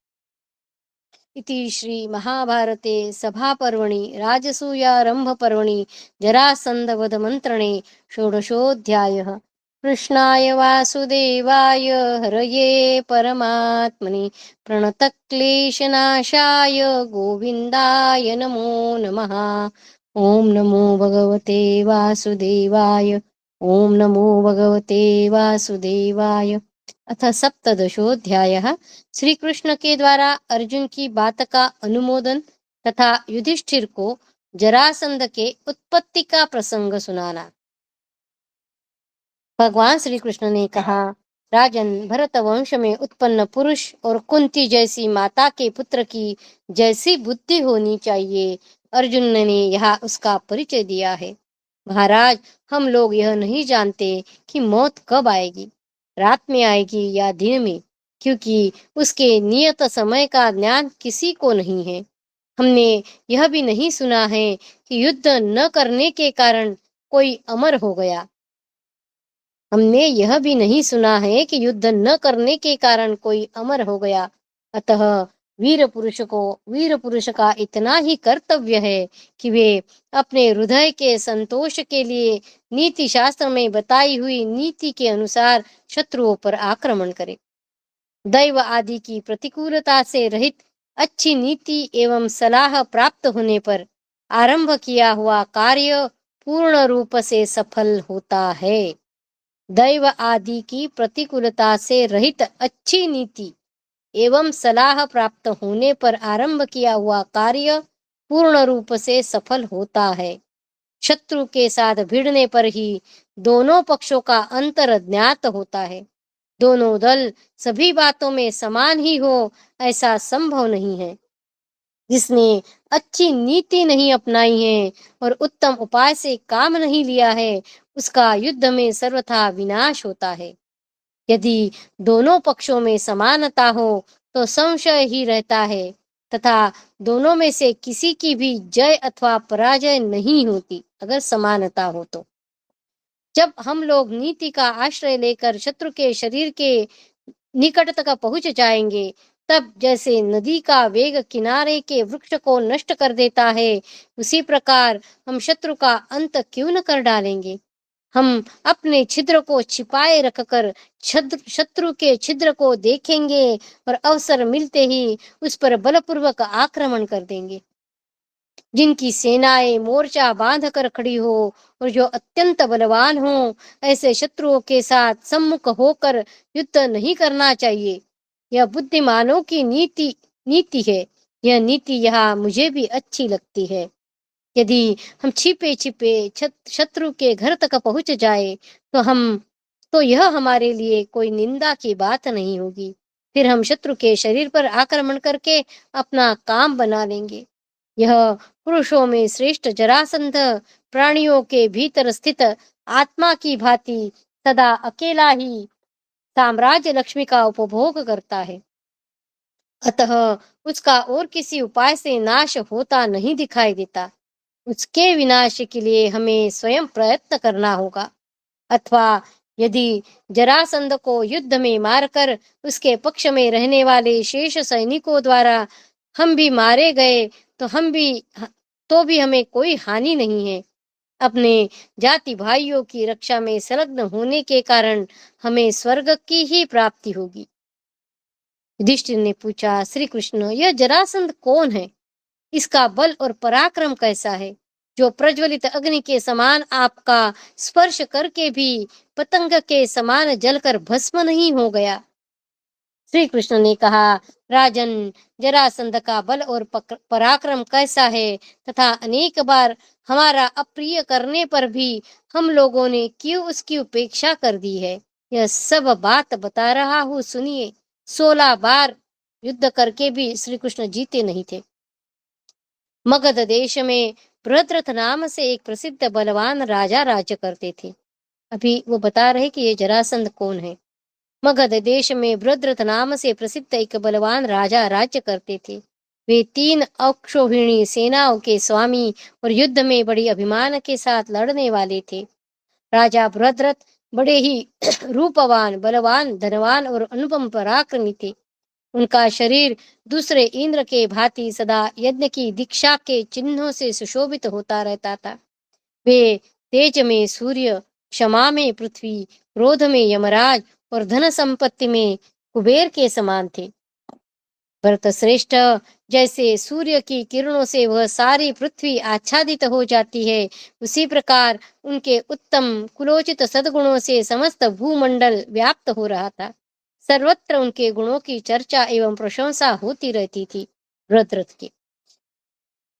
इति श्री महाभारते सभापर्वणि राजसूयारंभपर्वणि जरासन्धवधमन्त्रणे षोडशोऽध्यायः। कृष्णाय वासुदेवाय हरये परमात्मने प्रणतक्लेशनाशाय गोविन्दाय नमो नमः। ॐ नमो भगवते वासुदेवाय। ॐ नमो भगवते वासुदेवाय। अथ सप्तदशोऽध्यायः। श्री कृष्ण के द्वारा अर्जुन की बात का अनुमोदन तथा युधिष्ठिर को जरासंध के उत्पत्ति का प्रसंग सुनाना। भगवान श्री कृष्ण ने कहा, राजन, भरत वंश में उत्पन्न पुरुष और कुंती जैसी माता के पुत्र की जैसी बुद्धि होनी चाहिए, अर्जुन ने यहाँ उसका परिचय दिया है। महाराज, हम लोग यह नहीं जानते कि मौत कब आएगी, रात में आएगी या दिन में, क्योंकि उसके नियत समय का ज्ञान किसी को नहीं है। हमने यह भी नहीं सुना है कि युद्ध न करने के कारण कोई अमर हो गया। हमने यह भी नहीं सुना है कि युद्ध न करने के कारण कोई अमर हो गया। अतः वीर पुरुष का इतना ही कर्तव्य है कि वे अपने हृदय के संतोष के लिए नीति शास्त्र में बताई हुई नीति के अनुसार शत्रुओं पर आक्रमण करें। दैव आदि की प्रतिकूलता से रहित अच्छी नीति एवं सलाह प्राप्त होने पर आरंभ किया हुआ कार्य पूर्ण रूप से सफल होता है। दैव आदि की प्रतिकूलता से रहित अच्छी नीति एवं सलाह प्राप्त होने पर आरंभ किया हुआ कार्य पूर्ण रूप से सफल होता है। शत्रु के साथ भिड़ने पर ही दोनों पक्षों का अंतर ज्ञात होता है। दोनों दल सभी बातों में समान ही हो, ऐसा संभव नहीं है। जिसने अच्छी नीति नहीं अपनाई है और उत्तम उपाय से काम नहीं लिया है, उसका युद्ध में सर्वथा विनाश होता है। यदि दोनों पक्षों में समानता हो तो संशय ही रहता है तथा दोनों में से किसी की भी जय अथवा पराजय नहीं होती अगर समानता हो तो। जब हम लोग नीति का आश्रय लेकर शत्रु के शरीर के निकट तक पहुंच जाएंगे, तब जैसे नदी का वेग किनारे के वृक्ष को नष्ट कर देता है, उसी प्रकार हम शत्रु का अंत क्यों न कर डालेंगे। हम अपने छिद्र को छिपाए रखकर शत्रु के छिद्र को देखेंगे और अवसर मिलते ही उस पर बलपूर्वक आक्रमण कर देंगे। जिनकी सेनाएं मोर्चा बांध कर खड़ी हो और जो अत्यंत बलवान हो, ऐसे शत्रुओं के साथ सम्मुख होकर युद्ध नहीं करना चाहिए। यह बुद्धिमानों की नीति है। यह नीति यहाँ मुझे भी अच्छी लगती है। यदि हम छिपे छिपे शत्रु के घर तक पहुंच जाए तो यह हमारे लिए कोई निंदा की बात नहीं होगी। फिर हम शत्रु के शरीर पर आक्रमण करके अपना काम बना लेंगे। यह पुरुषों में श्रेष्ठ जरासंध प्राणियों के भीतर स्थित आत्मा की भांति सदा अकेला ही साम्राज्य लक्ष्मी का उपभोग करता है। अतः उसका और किसी उपाय से नाश होता नहीं दिखाई देता। उसके विनाश के लिए हमें स्वयं प्रयत्न करना होगा। अथवा यदि जरासंध को युद्ध में मारकर उसके पक्ष में रहने वाले शेष सैनिकों द्वारा हम भी मारे गए तो भी हमें कोई हानि नहीं है। अपने जाति भाइयों की रक्षा में संलग्न होने के कारण हमें स्वर्ग की ही प्राप्ति होगी। युधिष्ठिर ने पूछा, श्री कृष्ण, यह जरासंध कौन है? इसका बल और पराक्रम कैसा है, जो प्रज्वलित अग्नि के समान आपका स्पर्श करके भी पतंग के समान जलकर भस्म नहीं हो गया? श्री कृष्ण ने कहा, राजन, जरासंध का बल और पराक्रम कैसा है तथा अनेक बार हमारा अप्रिय करने पर भी हम लोगों ने क्यों उसकी उपेक्षा कर दी है, यह सब बात बता रहा हूँ, सुनिए। 16 बार युद्ध करके भी श्री कृष्ण जीते नहीं थे। मगध देश में बृहद्रथ नाम से एक प्रसिद्ध बलवान राजा राज्य करते थे। अभी वो बता रहे कि ये जरासंध कौन है। मगध देश में बृहद्रथ नाम से प्रसिद्ध एक बलवान राजा राज्य करते थे। वे 3 अक्षौहिणी सेनाओं के स्वामी और युद्ध में बड़ी अभिमान के साथ लड़ने वाले थे। राजा बृहद्रथ बड़े ही रूपवान, बलवान, धनवान और अनुपम पराक्रमी थे। उनका शरीर दूसरे इंद्र के भांति सदा यज्ञ की दीक्षा के चिन्हों से सुशोभित होता रहता था। वे तेज में सूर्य, क्षमा में पृथ्वी, क्रोध में यमराज और धन संपत्ति में कुबेर के समान थे। भरत श्रेष्ठ, जैसे सूर्य की किरणों से वह सारी पृथ्वी आच्छादित हो जाती है, उसी प्रकार उनके उत्तम कुलोचित सद्गुणों से समस्त भूमंडल व्याप्त हो रहा था। सर्वत्र उनके गुणों की चर्चा एवं प्रशंसा होती रहती थी। बृहद्रथ के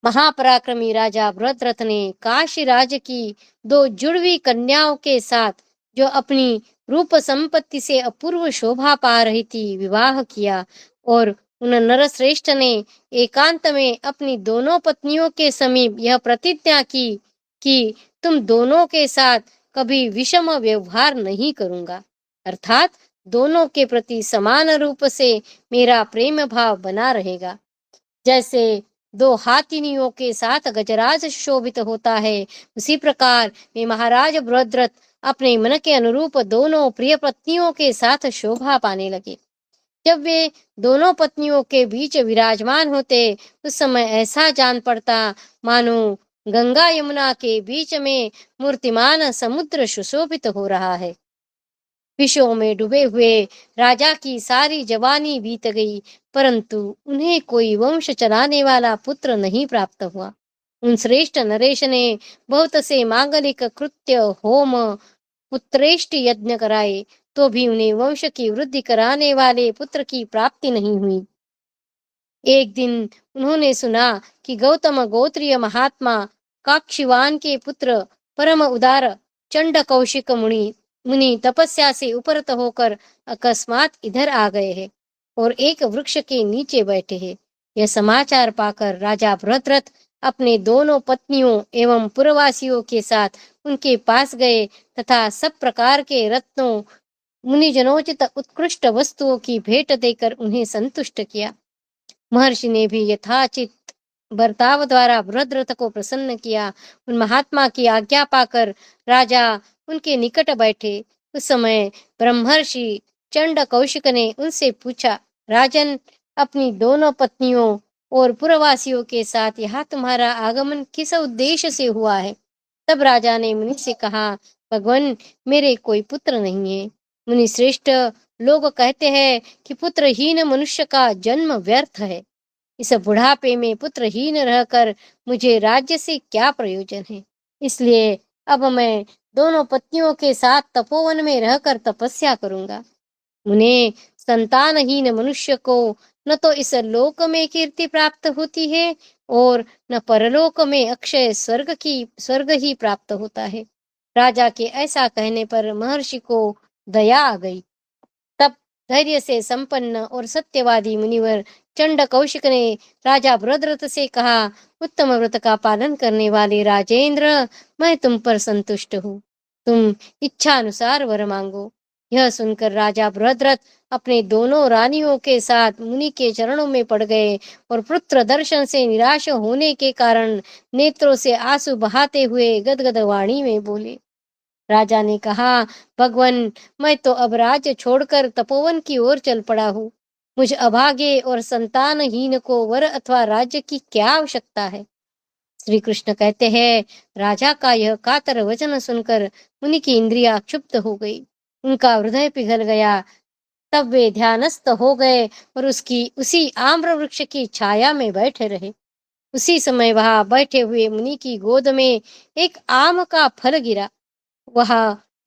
महापराक्रमी राजा बृहद्रथ ने काशी राज्य की 2 जुड़वी कन्याओं के साथ, जो अपनी रूप संपत्ति से अपूर्व शोभा पा रही थी, विवाह किया और उन नरश्रेष्ठ ने एकांत में अपनी दोनों पत्नियों के समीप यह प्रतिज्ञा की कि तुम दोनों के साथ कभी विषम व्यवहार नहीं करूंगा, अर्थात दोनों के प्रति समान रूप से मेरा प्रेम भाव बना रहेगा। जैसे दो हाथिनियों के साथ गजराज शोभित होता है, उसी प्रकार वे महाराज बृहद्रथ अपने मन के अनुरूप दोनों प्रिय पत्नियों के साथ शोभा पाने लगे। जब वे दोनों पत्नियों के बीच विराजमान होते, उस समय ऐसा जान पड़ता मानो गंगा यमुना के बीच में मूर्तिमान समुद्र सुशोभित हो रहा है। विषयों में डूबे हुए राजा की सारी जवानी बीत गई, परंतु उन्हें कोई वंश चलाने वाला पुत्र नहीं प्राप्त हुआ। उन श्रेष्ठ नरेश ने बहुत से मांगलिक कृत्य, होम, पुत्रेष्टि यज्ञ कराए, तो भी उन्हें वंश की वृद्धि कराने वाले पुत्र की प्राप्ति नहीं हुई। एक दिन उन्होंने सुना कि गौतम गोत्रीय महात्मा काक्षिवान के पुत्र परम उदार चंड कौशिक मुनि मुनि तपस्या से उपरत होकर अकस्मात इधर आ गए हैं और एक वृक्ष के नीचे बैठे हैं। यह समाचार पाकर राजा बृहद्रथ अपने दोनों पत्नियों एवं पुरवासियों के साथ उनके पास गए तथा सब प्रकार के रत्नों, मुनिजनोचित उत्कृष्ट वस्तुओं की भेंट देकर उन्हें संतुष्ट किया। महर्षि ने भी यथाचित बर्ताव द्वारा बृहद्रथ को प्रसन्न किया। उन महात्मा की आज्ञा पाकर राजा उनके निकट बैठे। उस समय ब्रह्मर्षि चंड कौशिक ने उनसे पूछा, राजन, अपनी दोनों पत्नियों और पुरवासियों के साथ यहाँ तुम्हारा आगमन किस उद्देश्य से हुआ है? तब राजा ने मुनि से कहा, भगवान, मेरे कोई पुत्र नहीं है। मुनि श्रेष्ठ, लोग कहते हैं कि पुत्रहीन मनुष्य का जन्म व्यर्थ है। इस बुढ़ापे में पुत्रहीन रहकर मुझे राज्य से क्या प्रयोजन है? इसलिए अब मैं दोनों पत्नियों के साथ तपोवन में रहकर तपस्या करूंगा। उन्हें संतानहीन मनुष्य को न तो इस लोक में कीर्ति प्राप्त होती है और न परलोक में अक्षय स्वर्ग ही प्राप्त होता है। राजा के ऐसा कहने पर महर्षि को दया आ गई। तब धैर्य से संपन्न और सत्यवादी मुनिवर चंड कौशिक ने राजा बृहद्रथ से कहा, उत्तम व्रत का पालन करने वाले राजेंद्र, मैं तुम पर संतुष्ट हूँ। तुम इच्छा अनुसार वर मांगो। यह सुनकर राजा बृहद्रथ अपने दोनों रानियों के साथ मुनि के चरणों में पड़ गए और पुत्र दर्शन से निराश होने के कारण नेत्रों से आंसू बहाते हुए गदगद वाणी में बोले। राजा ने कहा, भगवान, मैं तो अब राज्य छोड़कर तपोवन की ओर चल पड़ा हूँ। मुझ अभागे और संतानहीन को वर अथवा राज्य की क्या आवश्यकता है? श्री कृष्ण कहते हैं, राजा का यह कातर वचन सुनकर मुनि की इंद्रियां क्षुब्ध हो गई, उनका हृदय पिघल गया। तब वे ध्यानस्थ हो गए और उसी आम्र वृक्ष की छाया में बैठे रहे। उसी समय वहां बैठे हुए मुनि की गोद में एक आम का फल गिरा। वह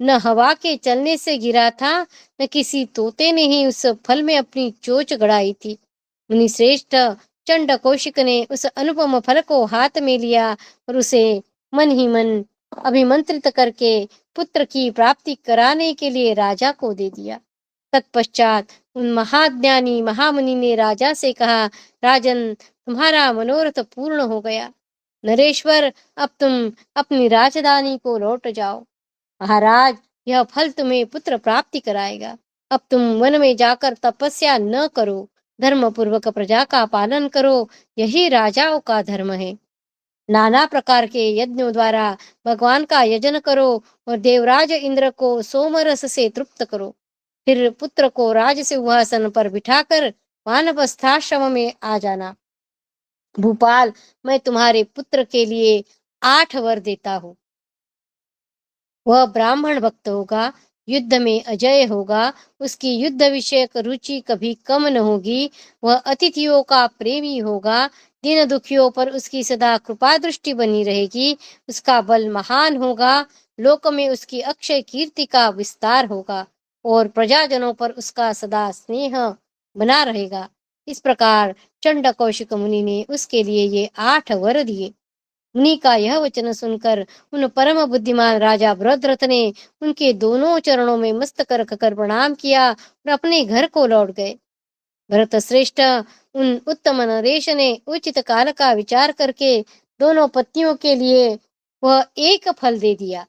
न हवा के चलने से गिरा था, न किसी तोते ने ही उस फल में अपनी चोंच गड़ाई थी। मुनि श्रेष्ठ चंड कौशिक ने उस अनुपम फल को हाथ में लिया और उसे मन ही मन अभिमंत्रित करके पुत्र की प्राप्ति कराने के लिए राजा को दे दिया। तत्पश्चात उन महाज्ञानी महामुनि ने राजा से कहा, राजन, तुम्हारा मनोरथ पूर्ण हो गया। नरेश्वर, अब तुम अपनी राजधानी को लौट जाओ। महाराज, यह फल तुम्हें पुत्र प्राप्ति कराएगा। अब तुम वन में जाकर तपस्या न करो, धर्म पूर्वक प्रजा का पालन करो, यही राजाओं का धर्म है। नाना प्रकार के यज्ञों द्वारा भगवान का यजन करो और देवराज इंद्र को सोमरस से तृप्त करो। फिर पुत्र को राज सिंहासन पर बिठाकर वानप्रस्थाश्रम में आ जाना। भूपाल, मैं तुम्हारे पुत्र के लिए 8 वर देता हूँ। वह ब्राह्मण भक्त होगा, युद्ध में अजय होगा, उसकी युद्ध विषयक रुचि कभी कम न होगी, वह अतिथियों का प्रेमी होगा, दीन दुखियों पर उसकी सदा कृपा दृष्टि बनी रहेगी, उसका बल महान होगा, लोक में उसकी अक्षय कीर्ति का विस्तार होगा और प्रजाजनों पर उसका सदा स्नेह बना रहेगा। इस प्रकार चंड कौशिक मुनि ने उसके लिए ये 8 वर दिए। मुनि का यह वचन सुनकर उन परम बुद्धिमान राजा बृहद्रथ ने उनके दोनों चरणों में मस्तक रखकर प्रणाम किया और अपने घर को लौट गए। भरत श्रेष्ठ, उन उत्तम नरेश ने उचित काल का विचार करके दोनों पत्नियों के लिए वह एक फल दे दिया।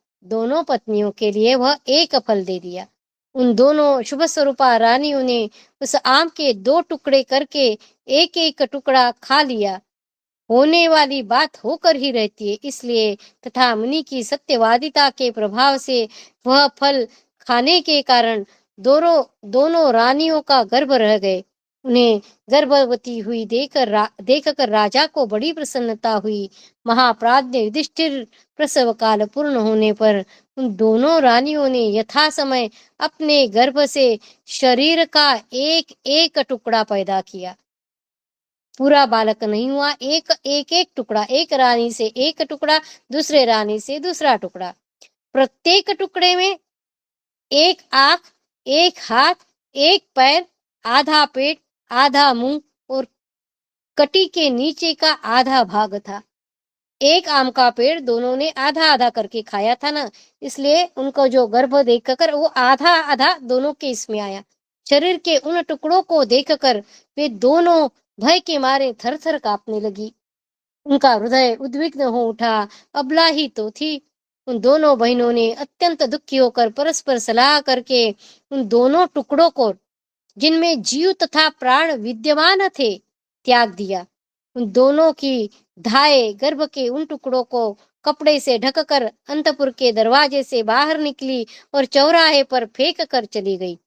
उन दोनों शुभ स्वरूपा रानियों ने उस आम के 2 टुकड़े करके एक एक टुकड़ा खा लिया। होने वाली बात होकर ही रहती है, इसलिए तथा मुनि की सत्यवादिता के प्रभाव से वह फल खाने के कारण दोनों दोनों रानियों का गर्भ रह गए। उन्हें गर्भवती हुई देखकर राजा को बड़ी प्रसन्नता हुई। महाप्राज्ञ युधिष्ठिर प्रसव काल पूर्ण होने पर उन दोनों रानियों ने यथा समय अपने गर्भ से शरीर का एक एक टुकड़ा पैदा किया। पूरा बालक नहीं हुआ, एक टुकड़ा, एक रानी से एक टुकड़ा, दूसरे रानी से दूसरा टुकड़ा। प्रत्येक टुकड़े में एक आंख, एक हाथ, एक पैर, आधा पेट, आधा मुंह और कटी के नीचे का आधा भाग था। एक आम का पेड़ दोनों ने आधा आधा करके खाया था ना, इसलिए उनको जो गर्भ देखकर वो आधा आधा दोनों के इसमें आया। शरीर के उन टुकड़ों को देखकर वे दोनों भय के मारे थर थर कांपने लगी। उनका हृदय उद्विग्न हो उठा। अबला ही तो थी। उन दोनों बहनों ने अत्यंत दुखी होकर परस्पर सलाह करके उन दोनों टुकड़ों को, जिनमें जीव तथा प्राण विद्यमान थे, त्याग दिया। उन दोनों की धाए गर्भ के उन टुकड़ों को कपड़े से ढककर अंतपुर के दरवाजे से बाहर निकली और चौराहे पर फेंक कर चली गई।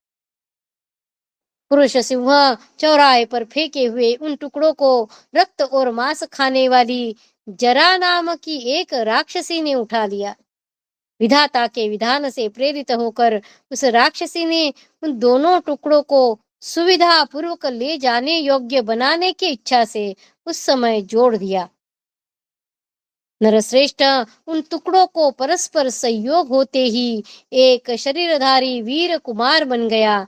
पुरुष सिंह चौराहे पर फेंके हुए उन टुकड़ों को रक्त और मांस खाने वाली जरा नाम की एक राक्षसी ने उठा लिया। विधाता के विधान से प्रेरित होकर उस राक्षसी ने उन दोनों टुकड़ों को सुविधा पूर्वक ले जाने योग्य बनाने की इच्छा से उस समय जोड़ दिया। नरश्रेष्ठ उन टुकड़ों को परस्पर संयोग होते ही एक शरीरधारी वीर कुमार बन गया।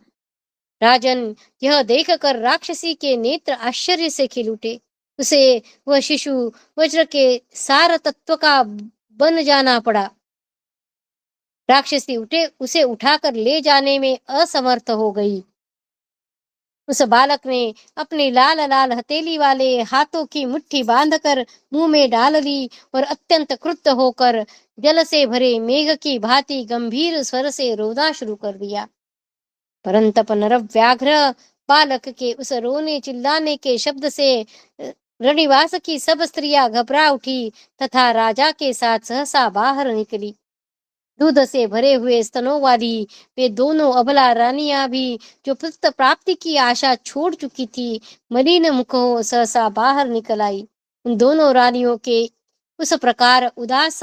राजन, यह देखकर राक्षसी के नेत्र आश्चर्य से खिल उठे। उसे वह शिशु वज्र के सार तत्व का बन जाना पड़ा। राक्षसी उसे उठाकर ले जाने में असमर्थ हो गई। उस बालक ने अपनी लाल लाल हथेली वाले हाथों की मुट्ठी बांधकर मुंह में डाल ली और अत्यंत क्रुद्ध होकर जल से भरे मेघ की भांति गंभीर स्वर से रोना शुरू कर दिया। परंतप नरव्याघ्र बालक के उस रोने चिल्लाने के शब्द से रणिवास की सब स्त्रियां घबरा उठी तथा राजा के साथ सहसा बाहर निकली। दूध से भरे हुए स्तनों वाली वे दोनों अबला रानियां भी, जो पुत्र प्राप्ति की आशा छोड़ चुकी थी, मलिन मुखों सहसा बाहर निकल आई। उन दोनों रानियों के उस प्रकार उदास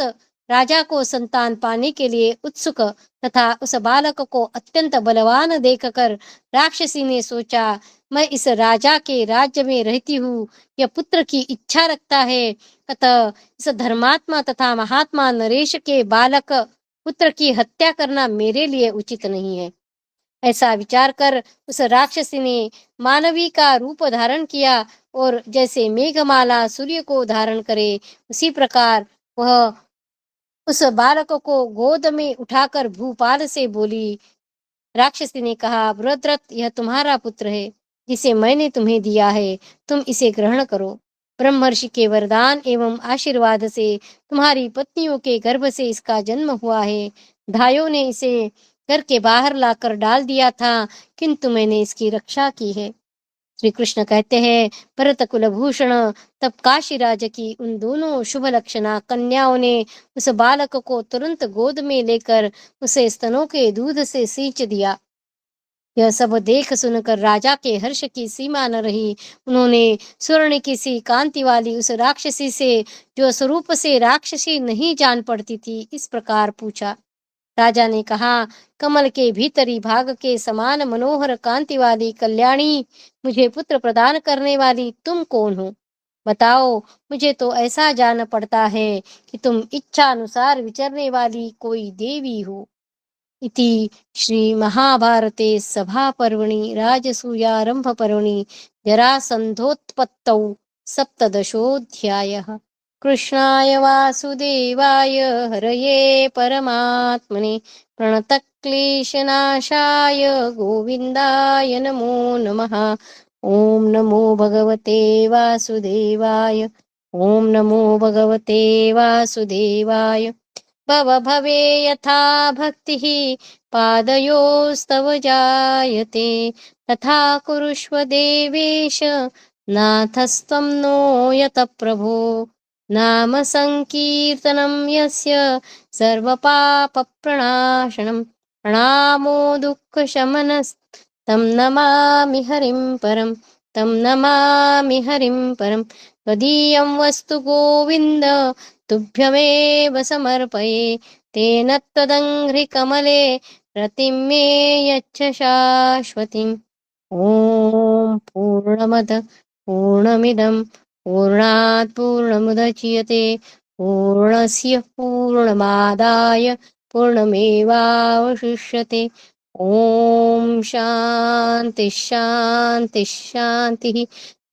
राजा को संतान पाने के लिए उत्सुक तथा उस बालक को अत्यंत बलवान देखकर राक्षसी ने सोचा, मैं इस राजा के राज्य में रहती हूँ, यह पुत्र की इच्छा रखता है, अतः इस धर्मात्मा तथा महात्मा नरेश के बालक पुत्र की हत्या करना मेरे लिए उचित नहीं है। ऐसा विचार कर उस राक्षसी ने मानवी का रूप धारण किया और जैसे मेघमाला सूर्य को धारण करे, उसी प्रकार वह उस बालक को गोद में उठाकर भूपाल से बोली। राक्षसी ने कहा, बृहद्रथ, यह तुम्हारा पुत्र है, जिसे मैंने तुम्हें दिया है, तुम इसे ग्रहण करो। ब्रह्मर्षि के वरदान एवं आशीर्वाद से तुम्हारी पत्नियों के गर्भ से इसका जन्म हुआ है। धायों ने इसे घर के बाहर लाकर डाल दिया था, किंतु मैंने इसकी रक्षा की है। श्री कृष्ण कहते हैं, भरत कुलभूषण तब काशीराज की उन दोनों शुभ लक्षणा कन्याओं ने उस बालक को तुरंत गोद में लेकर उसे स्तनों के दूध से सींच दिया। यह सब देख सुनकर राजा के हर्ष की सीमा न रही। उन्होंने स्वर्ण की सी कांति वाली उस राक्षसी से, जो स्वरूप से राक्षसी नहीं जान पड़ती थी, इस प्रकार पूछा। राजा ने कहा, कमल के भीतरी भाग के समान मनोहर कांति वाली कल्याणी, मुझे पुत्र प्रदान करने वाली तुम कौन हो? बताओ, मुझे तो ऐसा जान पड़ता है कि तुम इच्छा अनुसार विचरने वाली कोई देवी हो। इति श्री महाभारते सभा पर्वणि राजसूयारंभ पर्वणि जरासंधोत्पत्तौ सप्तदशोऽध्यायः। कृष्णाय वासुदेवाय हरये परमात्मने प्रणतक्लेशनाशाय गोविन्दाय नमो नमः। ओम नमो भगवते वासुदेवाय। ओम नमो भगवते वासुदेवाय। भव भवे यथा भक्तिः पादयोस्तव जायते तथा कुरुष्व देवेश नाथस्त्वं नो यत प्रभो नाम संकीर्तनं यस्य सर्वपापप्रणाशनं प्रणामो दुःखशमनस्तं नमामि हरिं परं तं नमामि हरिं परं त्वदीयं वस्तु गोविन्द तुभ्यमेव समर्पये तेन त्वदङ्घ्रिकमले रतिं मे यच्छ शाश्वतीम् ॐ पूर्णमद पूर्णमिदं पूर्णात् पूर्णमुदच्यते पूर्णस्य पूर्णमादाय पूर्णमेवावशिष्यते ॐ शान्ति शान्ति शान्तिः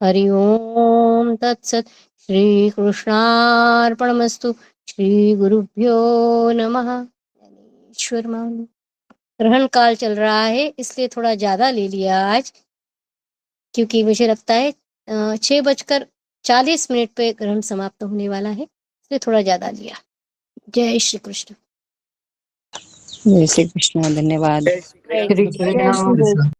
हरि ओम तत्सत् श्रीकृष्णार्पणमस्तु श्रीगुरुभ्यो नमः। ईश्वर मान ग्रहण काल चल रहा है इसलिए थोड़ा ज्यादा ले लिया आज, क्योंकि मुझे लगता है 6:40 पे ग्रहण समाप्त होने वाला है, इसलिए थोड़ा ज्यादा लिया। जय श्री कृष्ण। जय श्री कृष्ण। धन्यवाद। जय श्री कृष्ण।